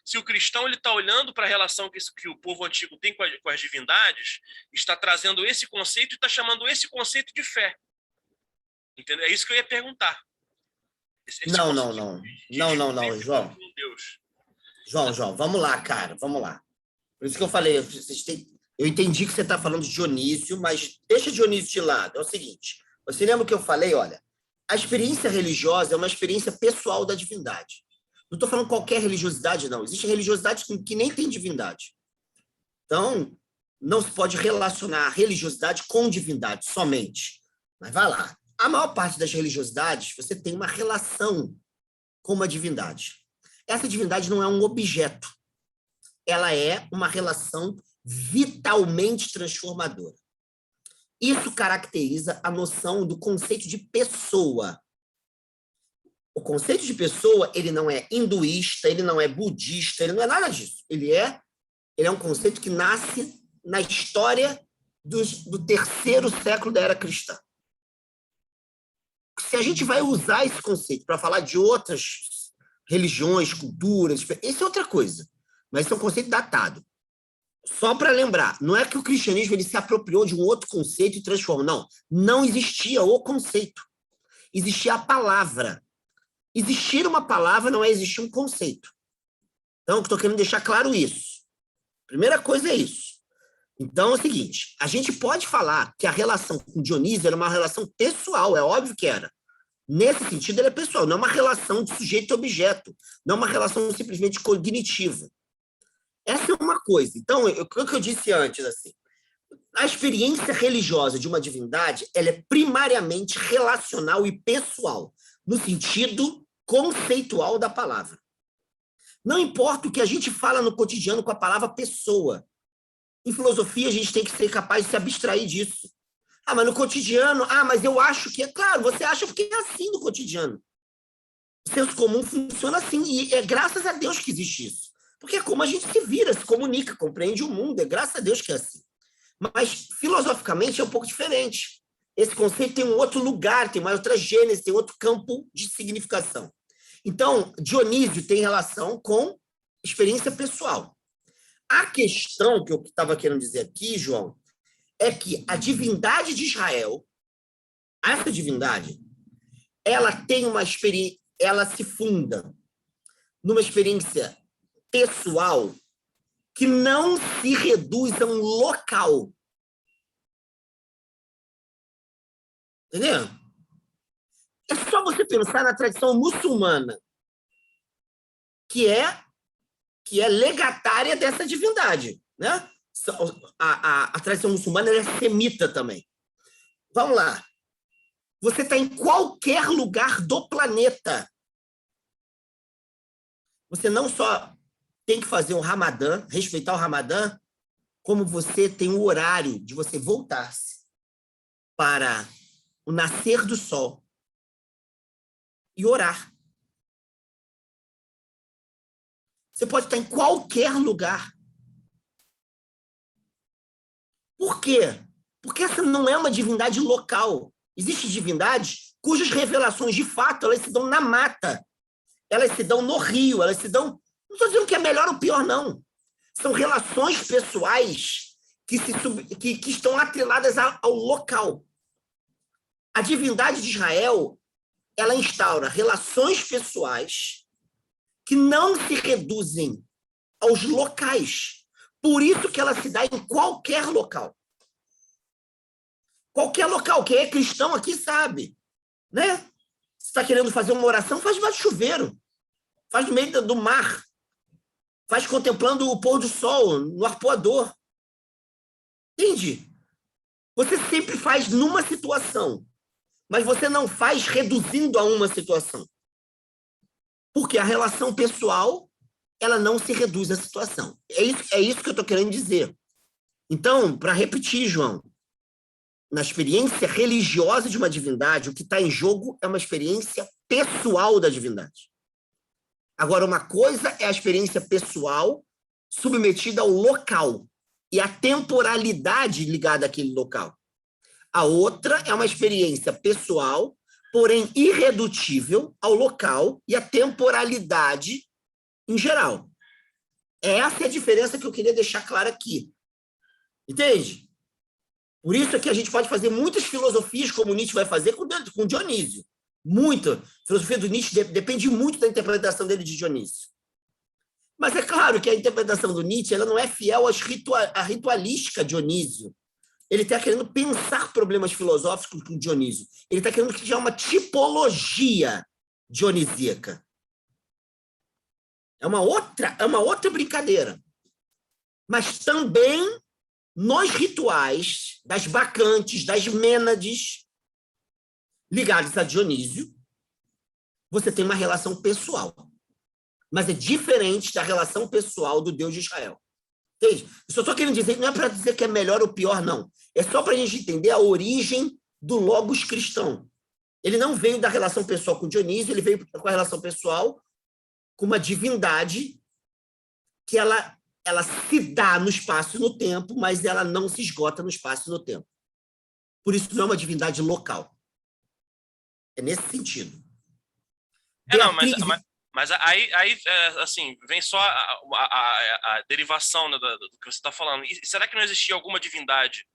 se o cristão está olhando para a relação que o povo antigo tem com as divindades, está trazendo esse conceito e está chamando esse conceito de fé. Entendeu? É isso que eu ia perguntar. Não, João. João, vamos lá, cara, vamos lá. Por isso que eu falei, eu entendi que você está falando de Dionísio, mas deixa Dionísio de lado. É o seguinte, você lembra que eu falei, olha, a experiência religiosa é uma experiência pessoal da divindade. Não estou falando qualquer religiosidade, não. Existe religiosidade que nem tem divindade. Então, não se pode relacionar a religiosidade com divindade somente. Mas vai lá. A maior parte das religiosidades, você tem uma relação com uma divindade. Essa divindade não é um objeto. Ela é uma relação vitalmente transformadora. Isso caracteriza a noção do conceito de pessoa. O conceito de pessoa, ele não é hinduísta, ele não é budista, ele não é nada disso. Ele é um conceito que nasce na história do 3º século da era cristã. Se a gente vai usar esse conceito para falar de outras religiões, culturas, isso é outra coisa. Mas esse é um conceito datado. Só para lembrar, não é que o cristianismo ele se apropriou de um outro conceito e transformou. Não, não existia o conceito. Existia a palavra. Existir uma palavra não é existir um conceito. Então, eu estou querendo deixar claro isso. Primeira coisa é isso. Então, é o seguinte, a gente pode falar que a relação com Dionísio era uma relação pessoal, é óbvio que era. Nesse sentido, ela é pessoal, não é uma relação de sujeito e objeto, não é uma relação simplesmente cognitiva. Essa é uma coisa. Então, o que eu disse antes, assim, a experiência religiosa de uma divindade, ela é primariamente relacional e pessoal, no sentido conceitual da palavra. Não importa o que a gente fala no cotidiano com a palavra pessoa. Em filosofia, a gente tem que ser capaz de se abstrair disso. Mas no cotidiano, mas eu acho que é. Claro, você acha porque é assim no cotidiano. O senso comum funciona assim, e é graças a Deus que existe isso. Porque é como a gente se vira, se comunica, compreende o mundo, é graças a Deus que é assim. Mas, filosoficamente, é um pouco diferente. Esse conceito tem um outro lugar, tem uma outra gênese, tem outro campo de significação. Então, Dionísio tem relação com experiência pessoal. A questão que eu estava querendo dizer aqui, João, é que a divindade de Israel, essa divindade, ela tem uma experiência, ela se funda numa experiência pessoal que não se reduz a um local. Entendeu? É só você pensar na tradição muçulmana, que é legatária dessa divindade, né? A tradição muçulmana é semita também. Vamos lá. Você está em qualquer lugar do planeta. Você não só tem que fazer um Ramadã, respeitar o Ramadã, como você tem o horário de você voltar-se para o nascer do sol e orar. Você pode estar em qualquer lugar. Por quê? Porque essa não é uma divindade local. Existem divindades cujas revelações, de fato, elas se dão na mata, elas se dão no rio, elas se dão... Não estou dizendo que é melhor ou pior, não. São relações pessoais que estão atreladas ao local. A divindade de Israel, ela instaura relações pessoais que não se reduzem aos locais. Por isso que ela se dá em qualquer local. Qualquer local. Quem é cristão aqui sabe, né? Se está querendo fazer uma oração, faz debaixo do chuveiro. Faz no meio do mar. Faz contemplando o pôr do sol, no arpoador. Entende? Você sempre faz numa situação, mas você não faz reduzindo a uma situação. Porque a relação pessoal, ela não se reduz à situação. É isso que eu estou querendo dizer. Então, para repetir, João, na experiência religiosa de uma divindade, o que está em jogo é uma experiência pessoal da divindade. Agora, uma coisa é a experiência pessoal submetida ao local e à temporalidade ligada àquele local. A outra é uma experiência pessoal, porém irredutível ao local e à temporalidade em geral. Essa é a diferença que eu queria deixar clara aqui. Entende? Por isso é que a gente pode fazer muitas filosofias, como Nietzsche vai fazer com Dionísio. Muita. A filosofia do Nietzsche depende muito da interpretação dele de Dionísio. Mas é claro que a interpretação do Nietzsche ela não é fiel à ritualística Dionísio. Ele está querendo pensar problemas filosóficos com Dionísio. Ele está querendo criar uma tipologia dionisíaca. É uma outra brincadeira. Mas também nos rituais das bacantes, das mênades, ligados a Dionísio, você tem uma relação pessoal. Mas é diferente da relação pessoal do Deus de Israel. Entende? Eu só estou querendo dizer, não é para dizer que é melhor ou pior, não. É só para a gente entender a origem do logos cristão. Ele não veio da relação pessoal com Dionísio, ele veio com a relação pessoal com uma divindade que ela se dá no espaço e no tempo, mas ela não se esgota no espaço e no tempo. Por isso, não é uma divindade local. É nesse sentido. Mas aí assim, vem só a derivação, né, do que você está falando. E será que não existia alguma divindade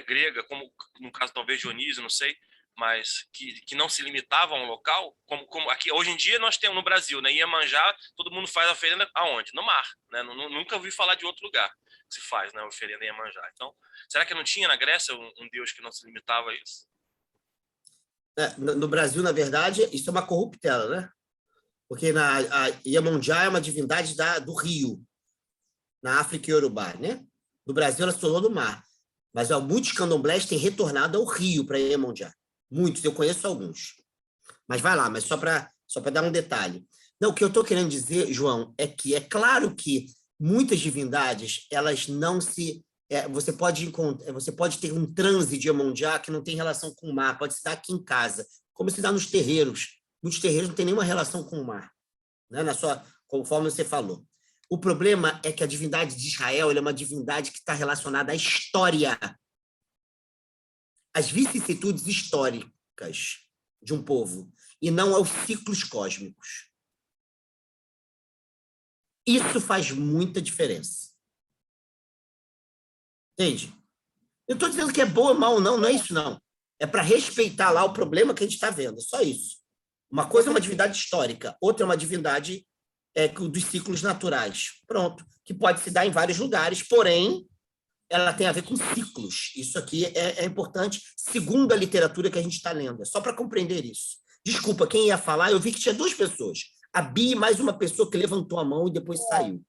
grega, como no caso talvez Dionísio, não sei, mas que não se limitava a um local? Como aqui, hoje em dia nós temos no Brasil, né, Iemanjá, todo mundo faz a oferenda aonde? No mar. Né? Nunca ouvi falar de outro lugar que se faz, né, oferenda em Iemanjá. Então, será que não tinha na Grécia um deus que não se limitava a isso? No Brasil, na verdade, isso é uma corruptela, né? Porque a Iemanjá é uma divindade do rio, na África e Iorubá, né? No Brasil, ela se tornou do mar. Mas muitos candomblés têm retornado ao rio para Iemanjá. Muitos, eu conheço alguns. Mas vai lá, mas só para dar um detalhe. Não, o que eu estou querendo dizer, João, é que é claro que muitas divindades, elas não se... você pode ter um transe de Iemanjá que não tem relação com o mar, pode se dar aqui em casa, como se dá nos terreiros. Muitos terreiros não têm nenhuma relação com o mar, né? Conforme você falou. O problema é que a divindade de Israel é uma divindade que está relacionada à história, às vicissitudes históricas de um povo, e não aos ciclos cósmicos. Isso faz muita diferença. Entende? Eu estou dizendo que é bom ou mal, não é isso, não. É para respeitar lá o problema que a gente está vendo, é só isso. Uma coisa é uma divindade histórica, outra é uma divindade dos ciclos naturais. Pronto. Que pode se dar em vários lugares, porém, ela tem a ver com ciclos. Isso aqui é importante, segundo a literatura que a gente está lendo. É só para compreender isso. Desculpa, quem ia falar? Eu vi que tinha duas pessoas. A Bia e mais uma pessoa que levantou a mão e depois saiu.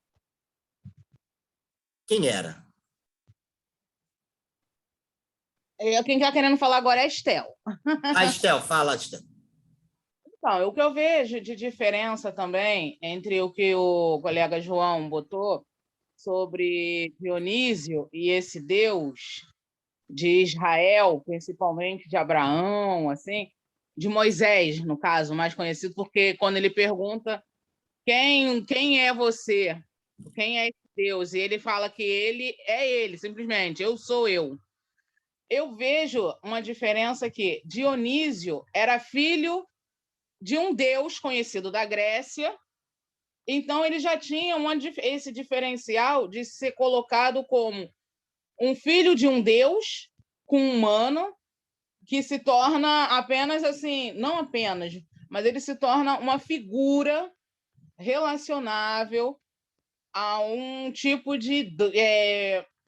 Quem era? Quem está querendo falar agora é a Estel. A Estel, fala, Estel. Então, o que eu vejo de diferença também entre o que o colega João botou sobre Dionísio e esse Deus de Israel, principalmente de Abraão, assim, de Moisés, no caso, mais conhecido, porque quando ele pergunta quem é você, quem é esse Deus, e ele fala que ele é ele, simplesmente, eu sou eu. eu vejo uma diferença que Dionísio era filho de um deus conhecido da Grécia, então ele já tinha esse diferencial de ser colocado como um filho de um deus com um humano, que se torna apenas assim, não apenas, mas ele se torna uma figura relacionável a um tipo de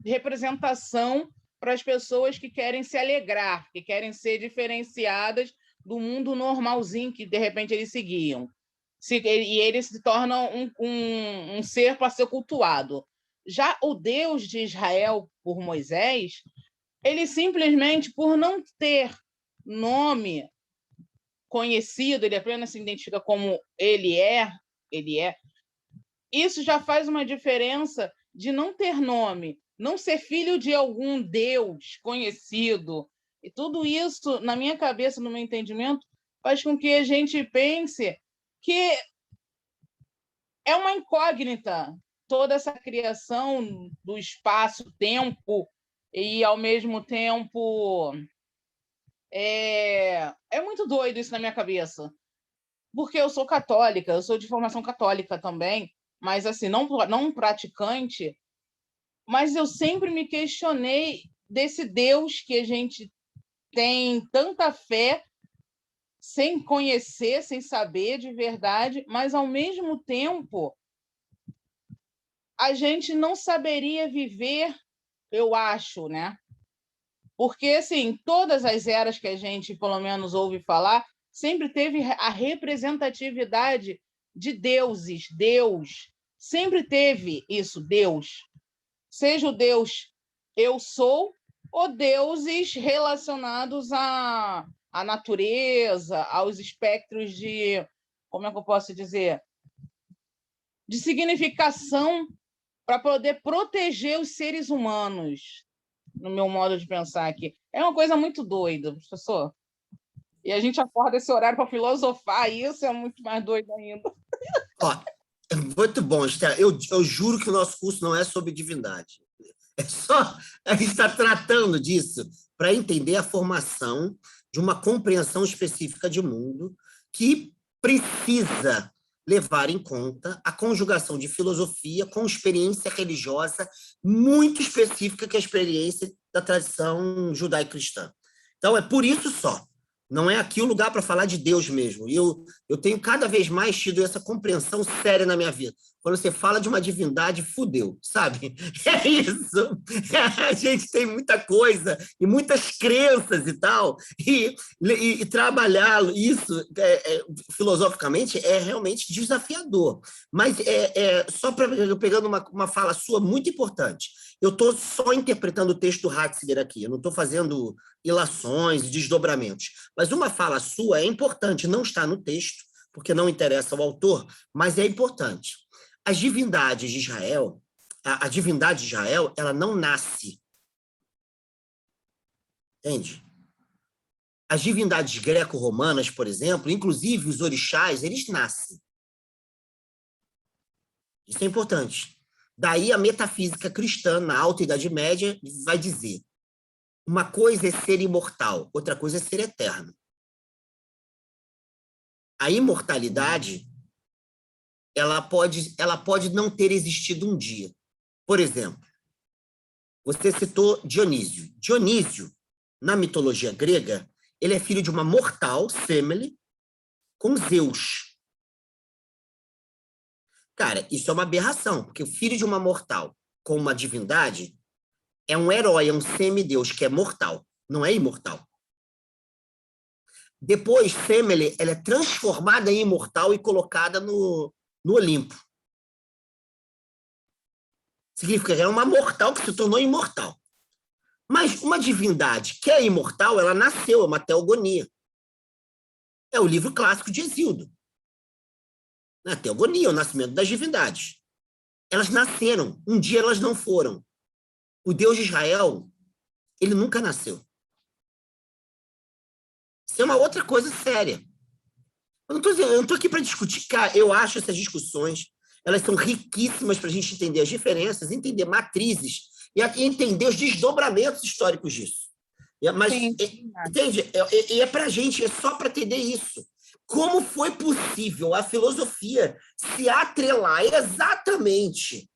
representação para as pessoas que querem se alegrar, que querem ser diferenciadas do mundo normalzinho que, de repente, eles seguiam. E eles se tornam um ser para ser cultuado. Já o Deus de Israel, por Moisés, ele simplesmente, por não ter nome conhecido, ele apenas se identifica como ele é. Isso já faz uma diferença de não ter nome, não ser filho de algum Deus conhecido. E tudo isso, na minha cabeça, no meu entendimento, faz com que a gente pense que é uma incógnita toda essa criação do espaço-tempo e, ao mesmo tempo, é muito doido isso na minha cabeça. Porque eu sou católica, eu sou de formação católica também, mas assim, não praticante, mas eu sempre me questionei desse Deus que a gente tem tanta fé, sem conhecer, sem saber de verdade, mas, ao mesmo tempo, a gente não saberia viver, eu acho, né? Porque, assim, todas as eras que a gente, pelo menos, ouve falar, sempre teve a representatividade de deuses, Deus. Sempre teve isso, Deus. Seja o Deus eu sou, ou deuses relacionados à natureza, aos espectros de, como é que eu posso dizer, de significação para poder proteger os seres humanos, no meu modo de pensar aqui. É uma coisa muito doida, professor. E a gente acorda esse horário para filosofar, e isso é muito mais doido ainda. Ó, é muito bom, Estela. Eu juro que o nosso curso não é sobre divindade. É só a gente está tratando disso para entender a formação de uma compreensão específica de mundo que precisa levar em conta a conjugação de filosofia com experiência religiosa muito específica, que é a experiência da tradição judaico-cristã. Então, é por isso só. Não é aqui o lugar para falar de Deus mesmo. E eu tenho cada vez mais tido essa compreensão séria na minha vida. Quando você fala de uma divindade, fudeu, sabe? É isso. A gente tem muita coisa e muitas crenças e tal, e trabalhar isso filosoficamente é realmente desafiador. Mas só pegando uma fala sua muito importante, eu estou só interpretando o texto do Ratzinger aqui, eu não estou fazendo ilações e desdobramentos. Mas uma fala sua é importante, não está no texto, porque não interessa ao autor, mas é importante. As divindades de Israel, a divindade de Israel, ela não nasce. Entende? As divindades greco-romanas, por exemplo, inclusive os orixás, eles nascem. Isso é importante. Daí a metafísica cristã, na Alta Idade Média, vai dizer: uma coisa é ser imortal, outra coisa é ser eterno. A imortalidade, ela pode não ter existido um dia. Por exemplo, você citou Dionísio. Dionísio, na mitologia grega, ele é filho de uma mortal, Semele, com Zeus. Cara, isso é uma aberração, porque o filho de uma mortal com uma divindade é um herói, é um semideus que é mortal, não é imortal. Depois, Semele, ela é transformada em imortal e colocada no Olimpo. Significa que é uma mortal que se tornou imortal. Mas uma divindade que é imortal, ela nasceu, é uma teogonia. É o livro clássico de Hesíodo. A teogonia, o nascimento das divindades. Elas nasceram, um dia elas não foram. O Deus de Israel, ele nunca nasceu. Isso é uma outra coisa séria. Eu não estou aqui para discutir, cara, eu acho essas discussões, elas são riquíssimas para a gente entender as diferenças, entender matrizes e entender os desdobramentos históricos disso. Mas, Sim. entende? É para a gente, é só para entender isso. Como foi possível a filosofia se atrelar exatamente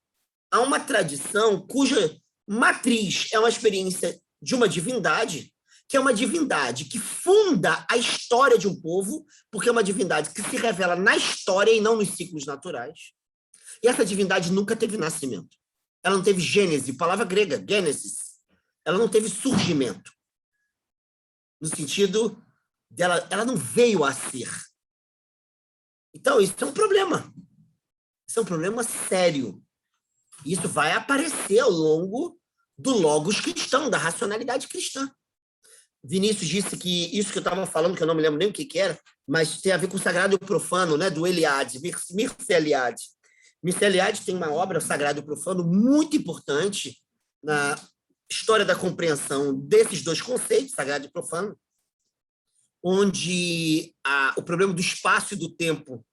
a uma tradição cuja matriz é uma experiência de uma divindade, que é uma divindade que funda a história de um povo, porque é uma divindade que se revela na história e não nos ciclos naturais. E essa divindade nunca teve nascimento. Ela não teve gênese, palavra grega, gênesis. Ela não teve surgimento. No sentido dela, ela não veio a ser. Então, isso é um problema. Isso é um problema sério. Isso vai aparecer ao longo do logos cristão, da racionalidade cristã. Vinícius disse que isso que eu estava falando, que eu não me lembro nem o que era, mas tem a ver com o sagrado e o profano, né, do Eliade, Mircea Eliade. Mircea Eliade tem uma obra, o Sagrado e o Profano, muito importante na história da compreensão desses dois conceitos, sagrado e profano, onde o problema do espaço e do tempo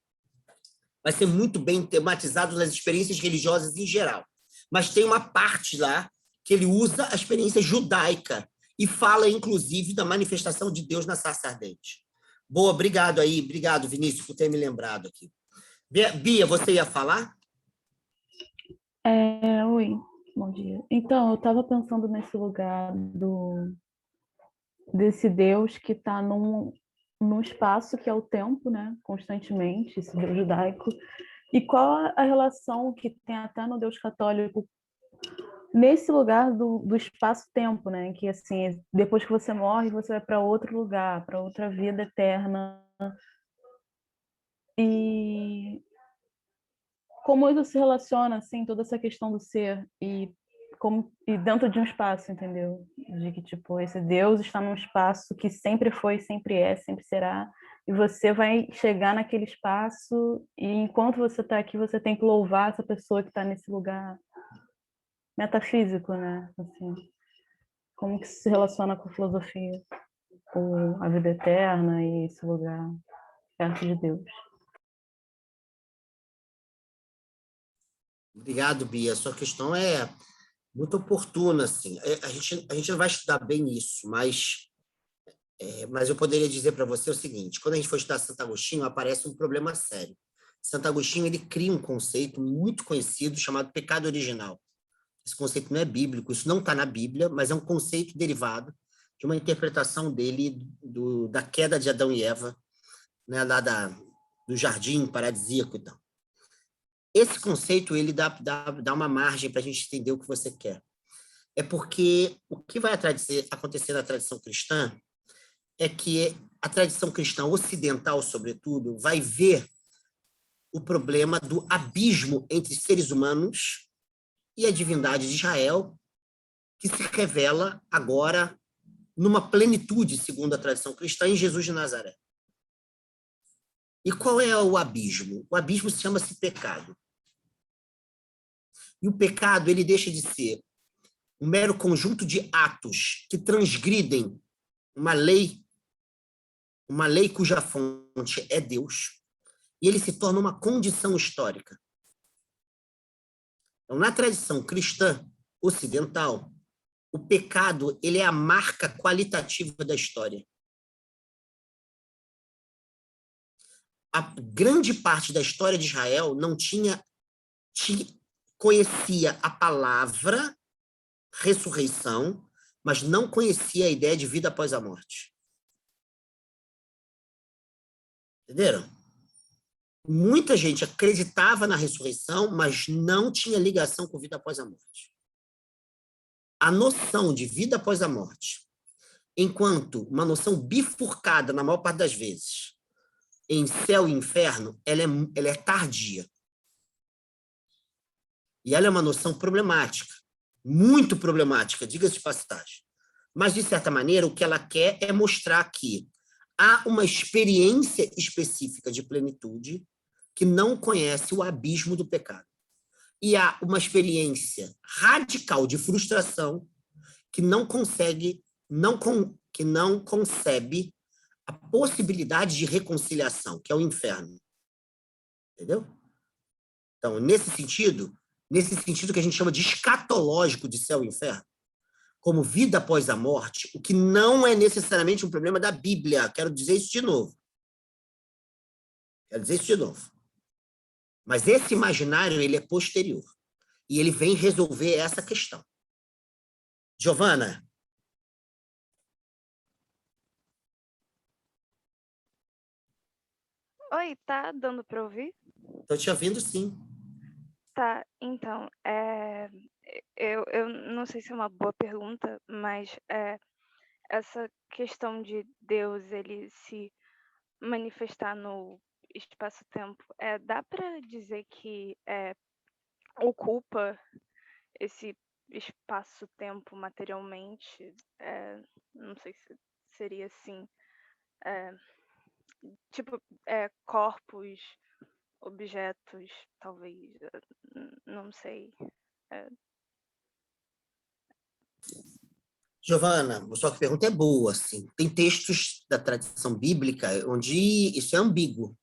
vai ser muito bem tematizado nas experiências religiosas em geral. Mas tem uma parte lá que ele usa a experiência judaica e fala, inclusive, da manifestação de Deus na sarça ardente. Boa, obrigado aí, obrigado, Vinícius, por ter me lembrado aqui. Bia, você ia falar? Oi, bom dia. Então, eu estava pensando nesse lugar desse Deus que está num espaço que é o tempo, né? Constantemente, esse Deus judaico. E qual a relação que tem até no Deus católico nesse lugar do espaço-tempo, né? Que, assim, depois que você morre, você vai para outro lugar, para outra vida eterna. E como isso se relaciona, assim, toda essa questão do ser e dentro de um espaço, entendeu? De que, tipo, esse Deus está num espaço que sempre foi, sempre é, sempre será, e você vai chegar naquele espaço e enquanto você está aqui, você tem que louvar essa pessoa que está nesse lugar metafísico, né? Assim, como que isso se relaciona com a filosofia, com a vida eterna e esse lugar perto de Deus? Obrigado, Bia. A sua questão é muito oportuna, assim. A gente não vai estudar bem isso, mas eu poderia dizer para você o seguinte: quando a gente for estudar Santo Agostinho, aparece um problema sério. Santo Agostinho ele cria um conceito muito conhecido chamado pecado original. Esse conceito não é bíblico, isso não está na Bíblia, mas é um conceito derivado de uma interpretação dele da queda de Adão e Eva, né, lá do jardim paradisíaco e tal. Esse conceito ele dá uma margem para a gente entender o que você quer. É porque o que vai acontecer na tradição cristã é que a tradição cristã ocidental, sobretudo, vai ver o problema do abismo entre seres humanos e a divindade de Israel, que se revela agora numa plenitude, segundo a tradição cristã, em Jesus de Nazaré. E qual é o abismo? O abismo chama-se pecado. E o pecado ele deixa de ser um mero conjunto de atos que transgridem uma lei cuja fonte é Deus, e ele se torna uma condição histórica. Então, na tradição cristã ocidental, o pecado ele é a marca qualitativa da história. A grande parte da história de Israel não conhecia a palavra ressurreição, mas não conhecia a ideia de vida após a morte. Entenderam? Muita gente acreditava na ressurreição, mas não tinha ligação com vida após a morte. A noção de vida após a morte, enquanto uma noção bifurcada, na maior parte das vezes, em céu e inferno, ela é tardia. E ela é uma noção problemática, muito problemática, diga-se de passagem. Mas, de certa maneira, o que ela quer é mostrar que há uma experiência específica de plenitude que não conhece o abismo do pecado. E há uma experiência radical de frustração que não concebe a possibilidade de reconciliação, que é o inferno. Entendeu? Então, nesse sentido que a gente chama de escatológico de céu e inferno, como vida após a morte, o que não é necessariamente um problema da Bíblia. Quero dizer isso de novo. Mas esse imaginário, ele é posterior. E ele vem resolver essa questão. Giovana? Oi, tá dando para ouvir? Estou te ouvindo, sim. Tá, então, eu não sei se é uma boa pergunta, mas essa questão de Deus ele se manifestar no espaço-tempo, dá para dizer que ocupa esse espaço-tempo materialmente? Não sei se seria assim, tipo, corpos, objetos, talvez, não sei. Giovana, a sua pergunta é boa, assim. Tem textos da tradição bíblica onde isso é ambíguo.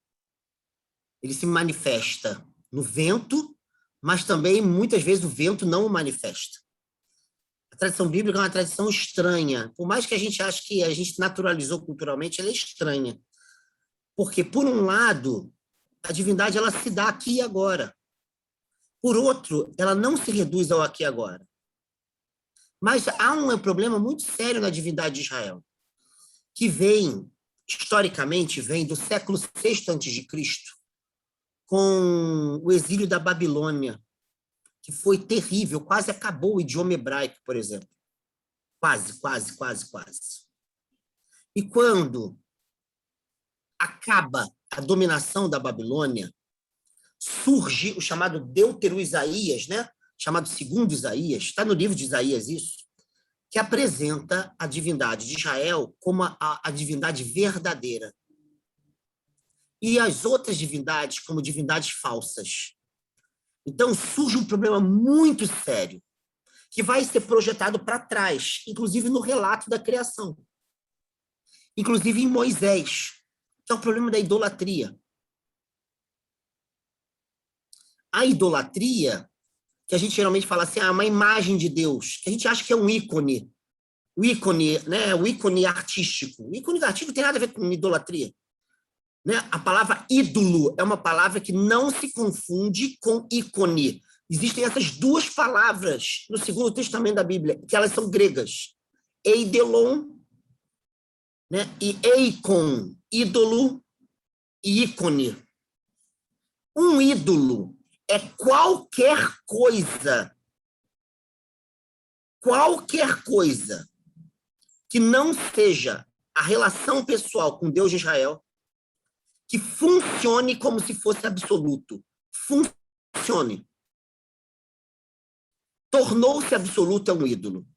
Ele se manifesta no vento, mas também, muitas vezes, o vento não o manifesta. A tradição bíblica é uma tradição estranha. Por mais que a gente ache que a gente naturalizou culturalmente, ela é estranha. Porque, por um lado, a divindade ela se dá aqui e agora. Por outro, ela não se reduz ao aqui e agora. Mas há um problema muito sério na divindade de Israel, que historicamente, vem do século VI a.C., com o exílio da Babilônia, que foi terrível, quase acabou o idioma hebraico, por exemplo. Quase. E quando acaba a dominação da Babilônia, surge o chamado Deutero-Isaías, né? Chamado Segundo Isaías, está no livro de Isaías isso, que apresenta a divindade de Israel como a divindade verdadeira. E as outras divindades como divindades falsas. Então, surge um problema muito sério, que vai ser projetado para trás, inclusive no relato da criação. Inclusive em Moisés, que é o problema da idolatria. A idolatria, que a gente geralmente fala assim, uma imagem de Deus, que a gente acha que é um ícone. O ícone, né? O ícone artístico. O ícone artístico tem nada a ver com idolatria. Né? A palavra ídolo é uma palavra que não se confunde com ícone. Existem essas duas palavras no Segundo Testamento da Bíblia, que elas são gregas. Eidelon, né? E eikon, ídolo e ícone. Um ídolo é qualquer coisa que não seja a relação pessoal com Deus de Israel, que funcione como se fosse absoluto. Funcione. Tornou-se absoluto é um ídolo.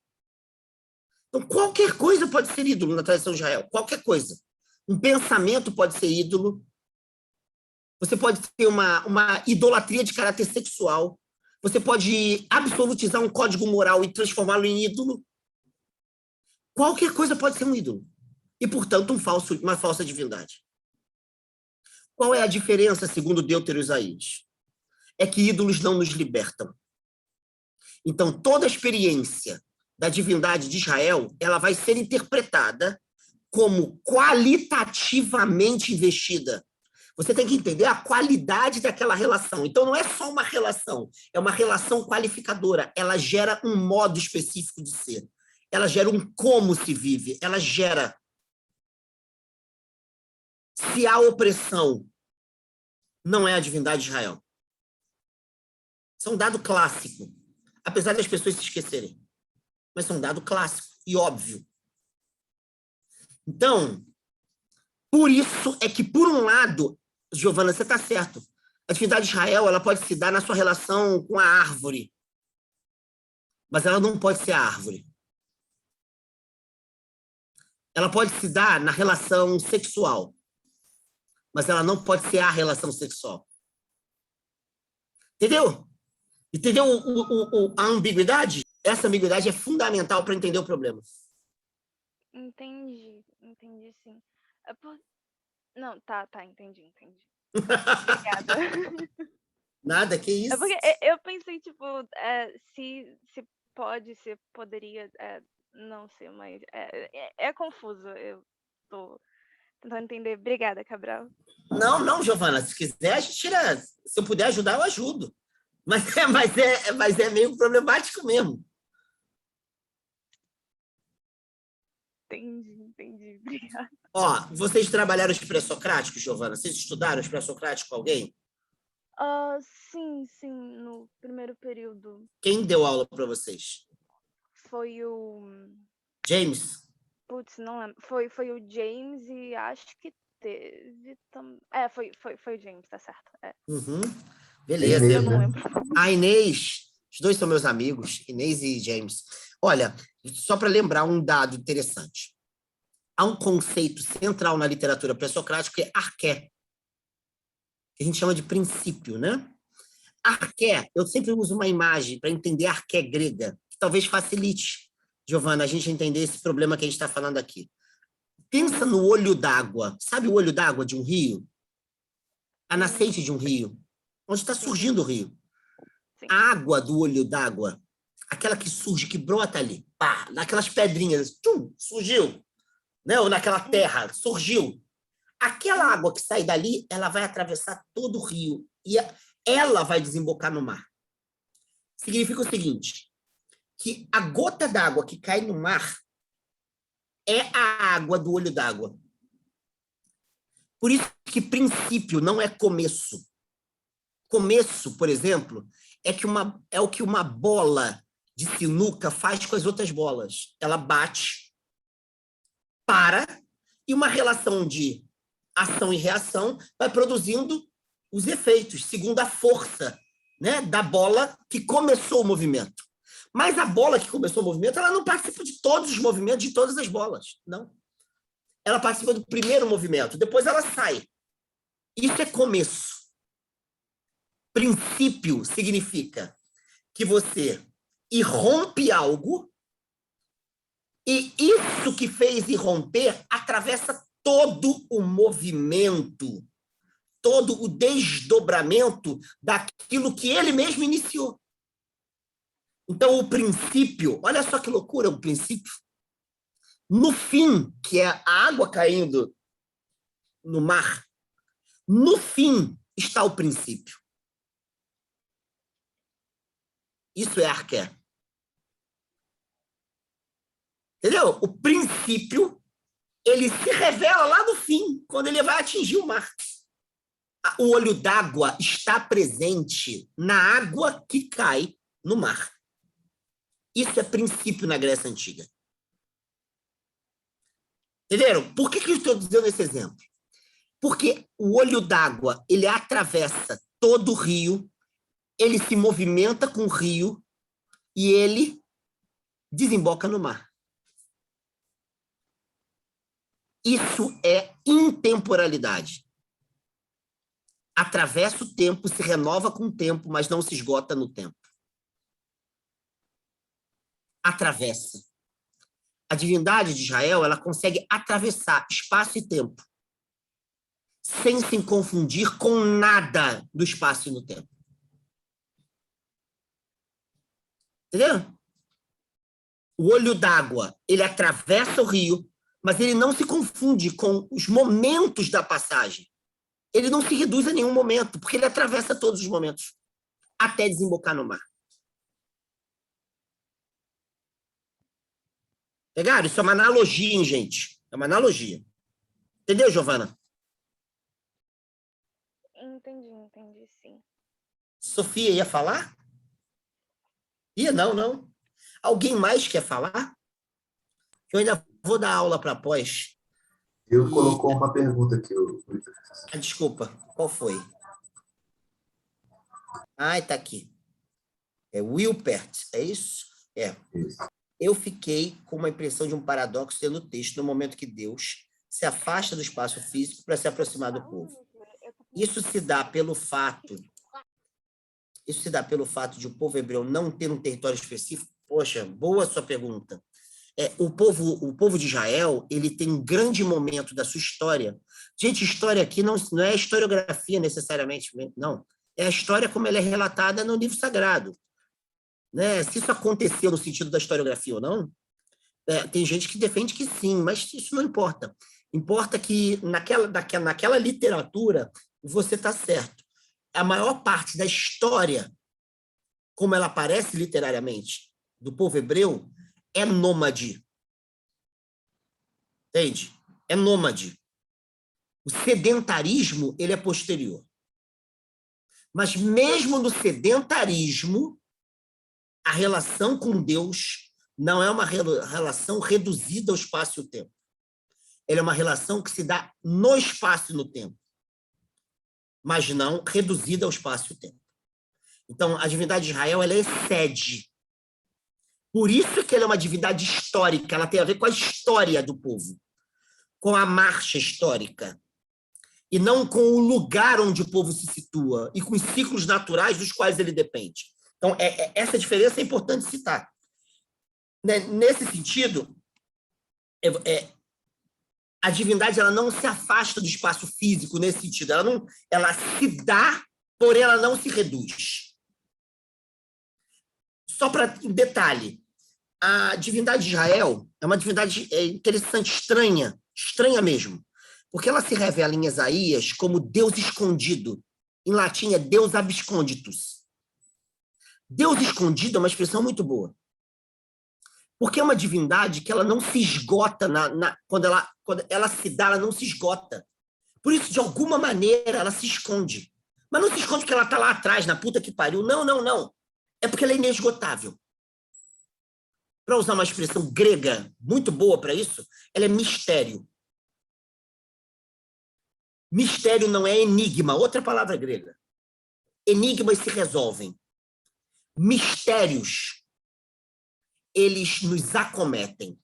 Então, qualquer coisa pode ser ídolo na tradição de Israel. Qualquer coisa. Um pensamento pode ser ídolo. Você pode ter uma idolatria de caráter sexual. Você pode absolutizar um código moral e transformá-lo em ídolo. Qualquer coisa pode ser um ídolo. E, portanto, uma falsa divindade. Qual é a diferença, segundo Deutero-Isaías? É que ídolos não nos libertam. Então, toda a experiência da divindade de Israel, ela vai ser interpretada como qualitativamente investida. Você tem que entender a qualidade daquela relação. Então, não é só uma relação, é uma relação qualificadora. Ela gera um modo específico de ser. Ela gera um como se vive. Ela gera... Se há opressão, não é a divindade de Israel. Isso é um dado clássico, apesar das pessoas se esquecerem. Mas é um dado clássico e óbvio. Então, por isso é que, por um lado, Giovana, você está certo, a divindade de Israel ela pode se dar na sua relação com a árvore, mas ela não pode ser a árvore. Ela pode se dar na relação sexual, mas ela não pode ser a relação sexual. Entendeu? Entendeu a ambiguidade? Essa ambiguidade é fundamental para entender o problema. Entendi sim. Não, tá, entendi. Obrigada. Nada, que isso? É porque eu pensei, tipo, se pode ser, poderia não ser, mas é confuso. Eu tô tentando entender. Obrigada, Cabral. Não, Giovana, se quiser, a gente tira. Se eu puder ajudar, eu ajudo. Mas é meio problemático mesmo. Entendi. Obrigada. Ó, vocês trabalharam os pré-socráticos, Giovana? Vocês estudaram os pré-socráticos com alguém? Sim, no primeiro período Quem deu aula para vocês? foi o... James? Putz, não lembro. Foi o James e acho que teve também... foi o James, tá certo. Uhum. Beleza. Eu não lembro. A Inês, os dois são meus amigos, Inês e James. Olha, só para lembrar um dado interessante. Há um conceito central na literatura pré-socrática que é arqué, que a gente chama de princípio, né? Arqué, eu sempre uso uma imagem para entender a arqué grega, que talvez facilite, Giovana, a gente entender esse problema que a gente está falando aqui. Pensa no olho d'água. Sabe o olho d'água de um rio? A nascente de um rio. Onde está surgindo o rio. Sim. A água do olho d'água, aquela que surge, que brota ali, pá, naquelas pedrinhas, surgiu. Né? Ou naquela terra, surgiu. Aquela água que sai dali, ela vai atravessar todo o rio e ela vai desembocar no mar. Significa o seguinte, que a gota d'água que cai no mar é a água do olho d'água. Por isso que princípio não é começo. Começo, por exemplo, é o que uma bola de sinuca faz com as outras bolas. Ela bate, para, e uma relação de ação e reação vai produzindo os efeitos, segundo a força, né, da bola que começou o movimento. Mas a bola que começou o movimento, ela não participa de todos os movimentos de todas as bolas, não. Ela participa do primeiro movimento, depois ela sai. Isso é começo. Princípio significa que você irrompe algo e isso que fez irromper atravessa todo o movimento, todo o desdobramento daquilo que ele mesmo iniciou. Então, o princípio, olha só que loucura o princípio. No fim, que é a água caindo no mar, no fim está o princípio. Isso é arqué. Entendeu? O princípio, ele se revela lá no fim, quando ele vai atingir o mar. O olho d'água está presente na água que cai no mar. Isso é princípio na Grécia Antiga. Entenderam? Por que eu estou dizendo esse exemplo? Porque o olho d'água, ele atravessa todo o rio, ele se movimenta com o rio e ele desemboca no mar. Isso é intemporalidade. Atravessa o tempo, se renova com o tempo, mas não se esgota no tempo. Atravessa. A divindade de Israel, ela consegue atravessar espaço e tempo, sem se confundir com nada do espaço e do tempo. Entendeu? O olho d'água, ele atravessa o rio, mas ele não se confunde com os momentos da passagem. Ele não se reduz a nenhum momento, porque ele atravessa todos os momentos, até desembocar no mar. Pegaram? Isso é uma analogia, hein, gente? É uma analogia. Entendeu, Giovana? Entendi, sim. Sofia ia falar? Não. Alguém mais quer falar? Eu ainda vou dar aula para pós. Eu colocou uma pergunta aqui. Desculpa, qual foi? Está aqui. É Wilpert, é isso? É. Isso. Eu fiquei com uma impressão de um paradoxo no texto, no momento que Deus se afasta do espaço físico para se aproximar do povo. Isso se dá pelo fato de o povo hebreu não ter um território específico. Poxa, boa sua pergunta. O povo de Israel, ele tem um grande momento da sua história. Gente, história aqui não é historiografia necessariamente, não. É a história como ela é relatada no livro sagrado. né? Se isso aconteceu no sentido da historiografia ou não, tem gente que defende que sim, mas isso não importa. Importa que naquela literatura você está certo. A maior parte da história, como ela aparece literariamente, do povo hebreu, é nômade. Entende? É nômade. O sedentarismo, ele é posterior. Mas mesmo no sedentarismo, a relação com Deus não é uma relação reduzida ao espaço e ao tempo. Ela é uma relação que se dá no espaço e no tempo, mas não reduzida ao espaço e ao tempo. Então, a divindade de Israel, ela excede. Por isso que ela é uma divindade histórica, ela tem a ver com a história do povo, com a marcha histórica, e não com o lugar onde o povo se situa, e com os ciclos naturais dos quais ele depende. Então, essa diferença é importante citar. Nesse sentido, a divindade ela não se afasta do espaço físico nesse sentido. Ela se dá, porém ela não se reduz. Só para um detalhe, a divindade de Israel é uma divindade interessante, estranha mesmo, porque ela se revela em Isaías como Deus escondido. Em latim é Deus absconditus. Deus escondido é uma expressão muito boa. Porque é uma divindade que ela não se esgota, quando ela se dá, ela não se esgota. Por isso, de alguma maneira, ela se esconde. Mas não se esconde porque ela está lá atrás, na puta que pariu. Não. É porque ela é inesgotável. Para usar uma expressão grega muito boa para isso, ela é mistério. Mistério não é enigma, outra palavra grega. Enigmas se resolvem. Mistérios, eles nos acometem.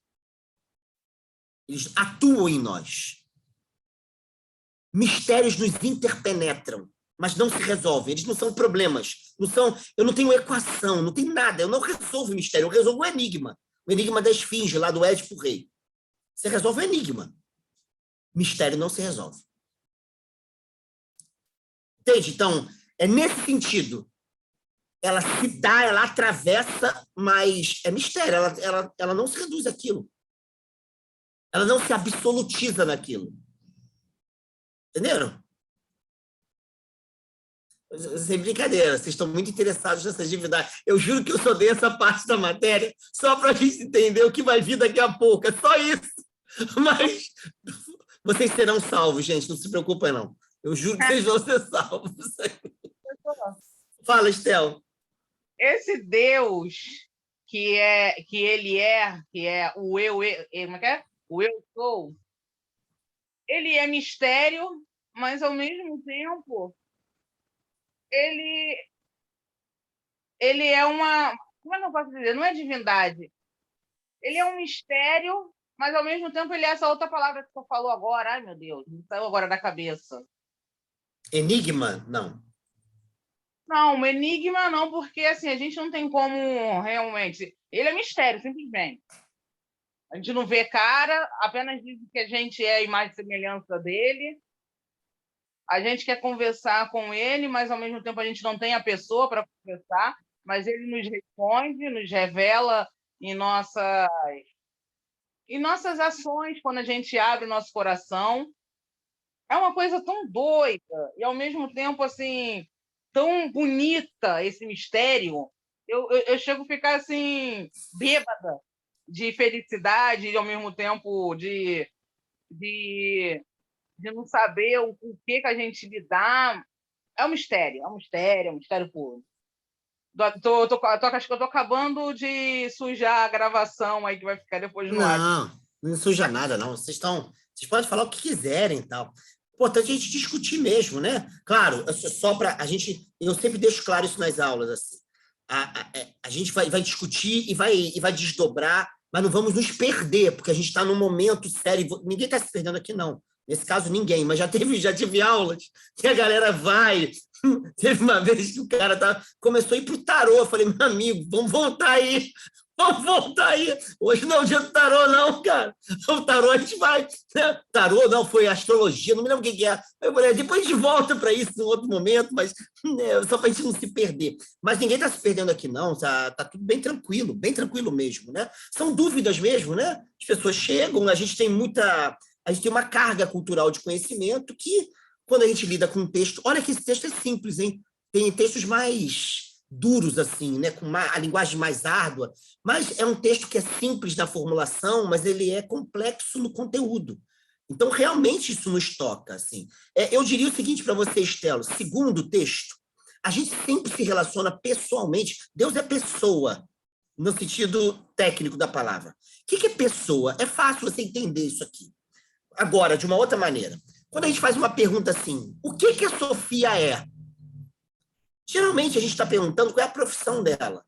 Eles atuam em nós. Mistérios nos interpenetram, mas não se resolvem. Eles não são problemas. Eu não tenho equação, não tenho nada. Eu não resolvo o mistério, eu resolvo o enigma. O enigma da esfinge, lá do Édipo Rei. Você resolve o enigma. Mistério não se resolve. Entende? Então, é nesse sentido. Ela se dá, ela atravessa, mas é mistério, ela não se reduz àquilo. Ela não se absolutiza naquilo. Entenderam? Sem brincadeira, vocês estão muito interessados nessa divindade. Eu juro que eu só dei essa parte da matéria só para a gente entender o que vai vir daqui a pouco. É só isso. Mas vocês serão salvos, gente, não se preocupem, não. Eu juro que vocês vão ser salvos. Fala, Estel. Esse Deus que é o eu, como é que é? O eu sou, ele é mistério, mas ao mesmo tempo ele é uma, como é que eu posso dizer? Não é divindade. Ele é um mistério, mas ao mesmo tempo ele é essa outra palavra que você falou agora. Ai, meu Deus, não saiu agora da cabeça. Enigma? Não. Não, enigma não, porque assim, a gente não tem como realmente... Ele é mistério, simplesmente. A gente não vê cara, apenas diz que a gente é a imagem e semelhança dele. A gente quer conversar com ele, mas ao mesmo tempo a gente não tem a pessoa para conversar, mas ele nos responde, nos revela em nossas ações, quando a gente abre o nosso coração. É uma coisa tão doida e, ao mesmo tempo, assim, tão bonita esse mistério. Eu chego a ficar, assim, bêbada de felicidade e, ao mesmo tempo, de não saber o que a gente lidar. É um mistério puro. Acho que eu tô acabando de sujar a gravação aí que vai ficar depois no ar. Não suja nada, não. Vocês podem falar o que quiserem e tal. Importante a gente discutir mesmo, né? Claro, só para a gente... Eu sempre deixo claro isso nas aulas. Assim. A gente vai discutir e vai desdobrar, mas não vamos nos perder, porque a gente está num momento sério. Ninguém está se perdendo aqui, não. Nesse caso, ninguém. Mas já tive aulas que a galera vai... Teve uma vez que o cara começou a ir para o tarô. Eu falei, meu amigo, vamos voltar aí Vamos voltar aí. Hoje não é o dia do tarô, não, cara. O tarô a gente vai. Né? Tarô não, foi astrologia, não me lembro o que é. Eu falei, depois a gente volta para isso em outro momento, mas né, só para a gente não se perder. Mas ninguém está se perdendo aqui, não. Tá tudo bem tranquilo mesmo, né? São dúvidas mesmo, né? As pessoas chegam, a gente tem uma carga cultural de conhecimento que, quando a gente lida com um texto, olha que esse texto é simples, hein? Tem textos mais duros, assim, né? Com a linguagem mais árdua, mas é um texto que é simples na formulação, mas ele é complexo no conteúdo. Então, realmente, isso nos toca, assim. Eu diria o seguinte para você, Estelo, segundo o texto, a gente sempre se relaciona pessoalmente. Deus é pessoa, no sentido técnico da palavra. O que é pessoa? É fácil você entender isso aqui. Agora, de uma outra maneira, quando a gente faz uma pergunta assim, o que a Sofia é? Geralmente a gente está perguntando qual é a profissão dela.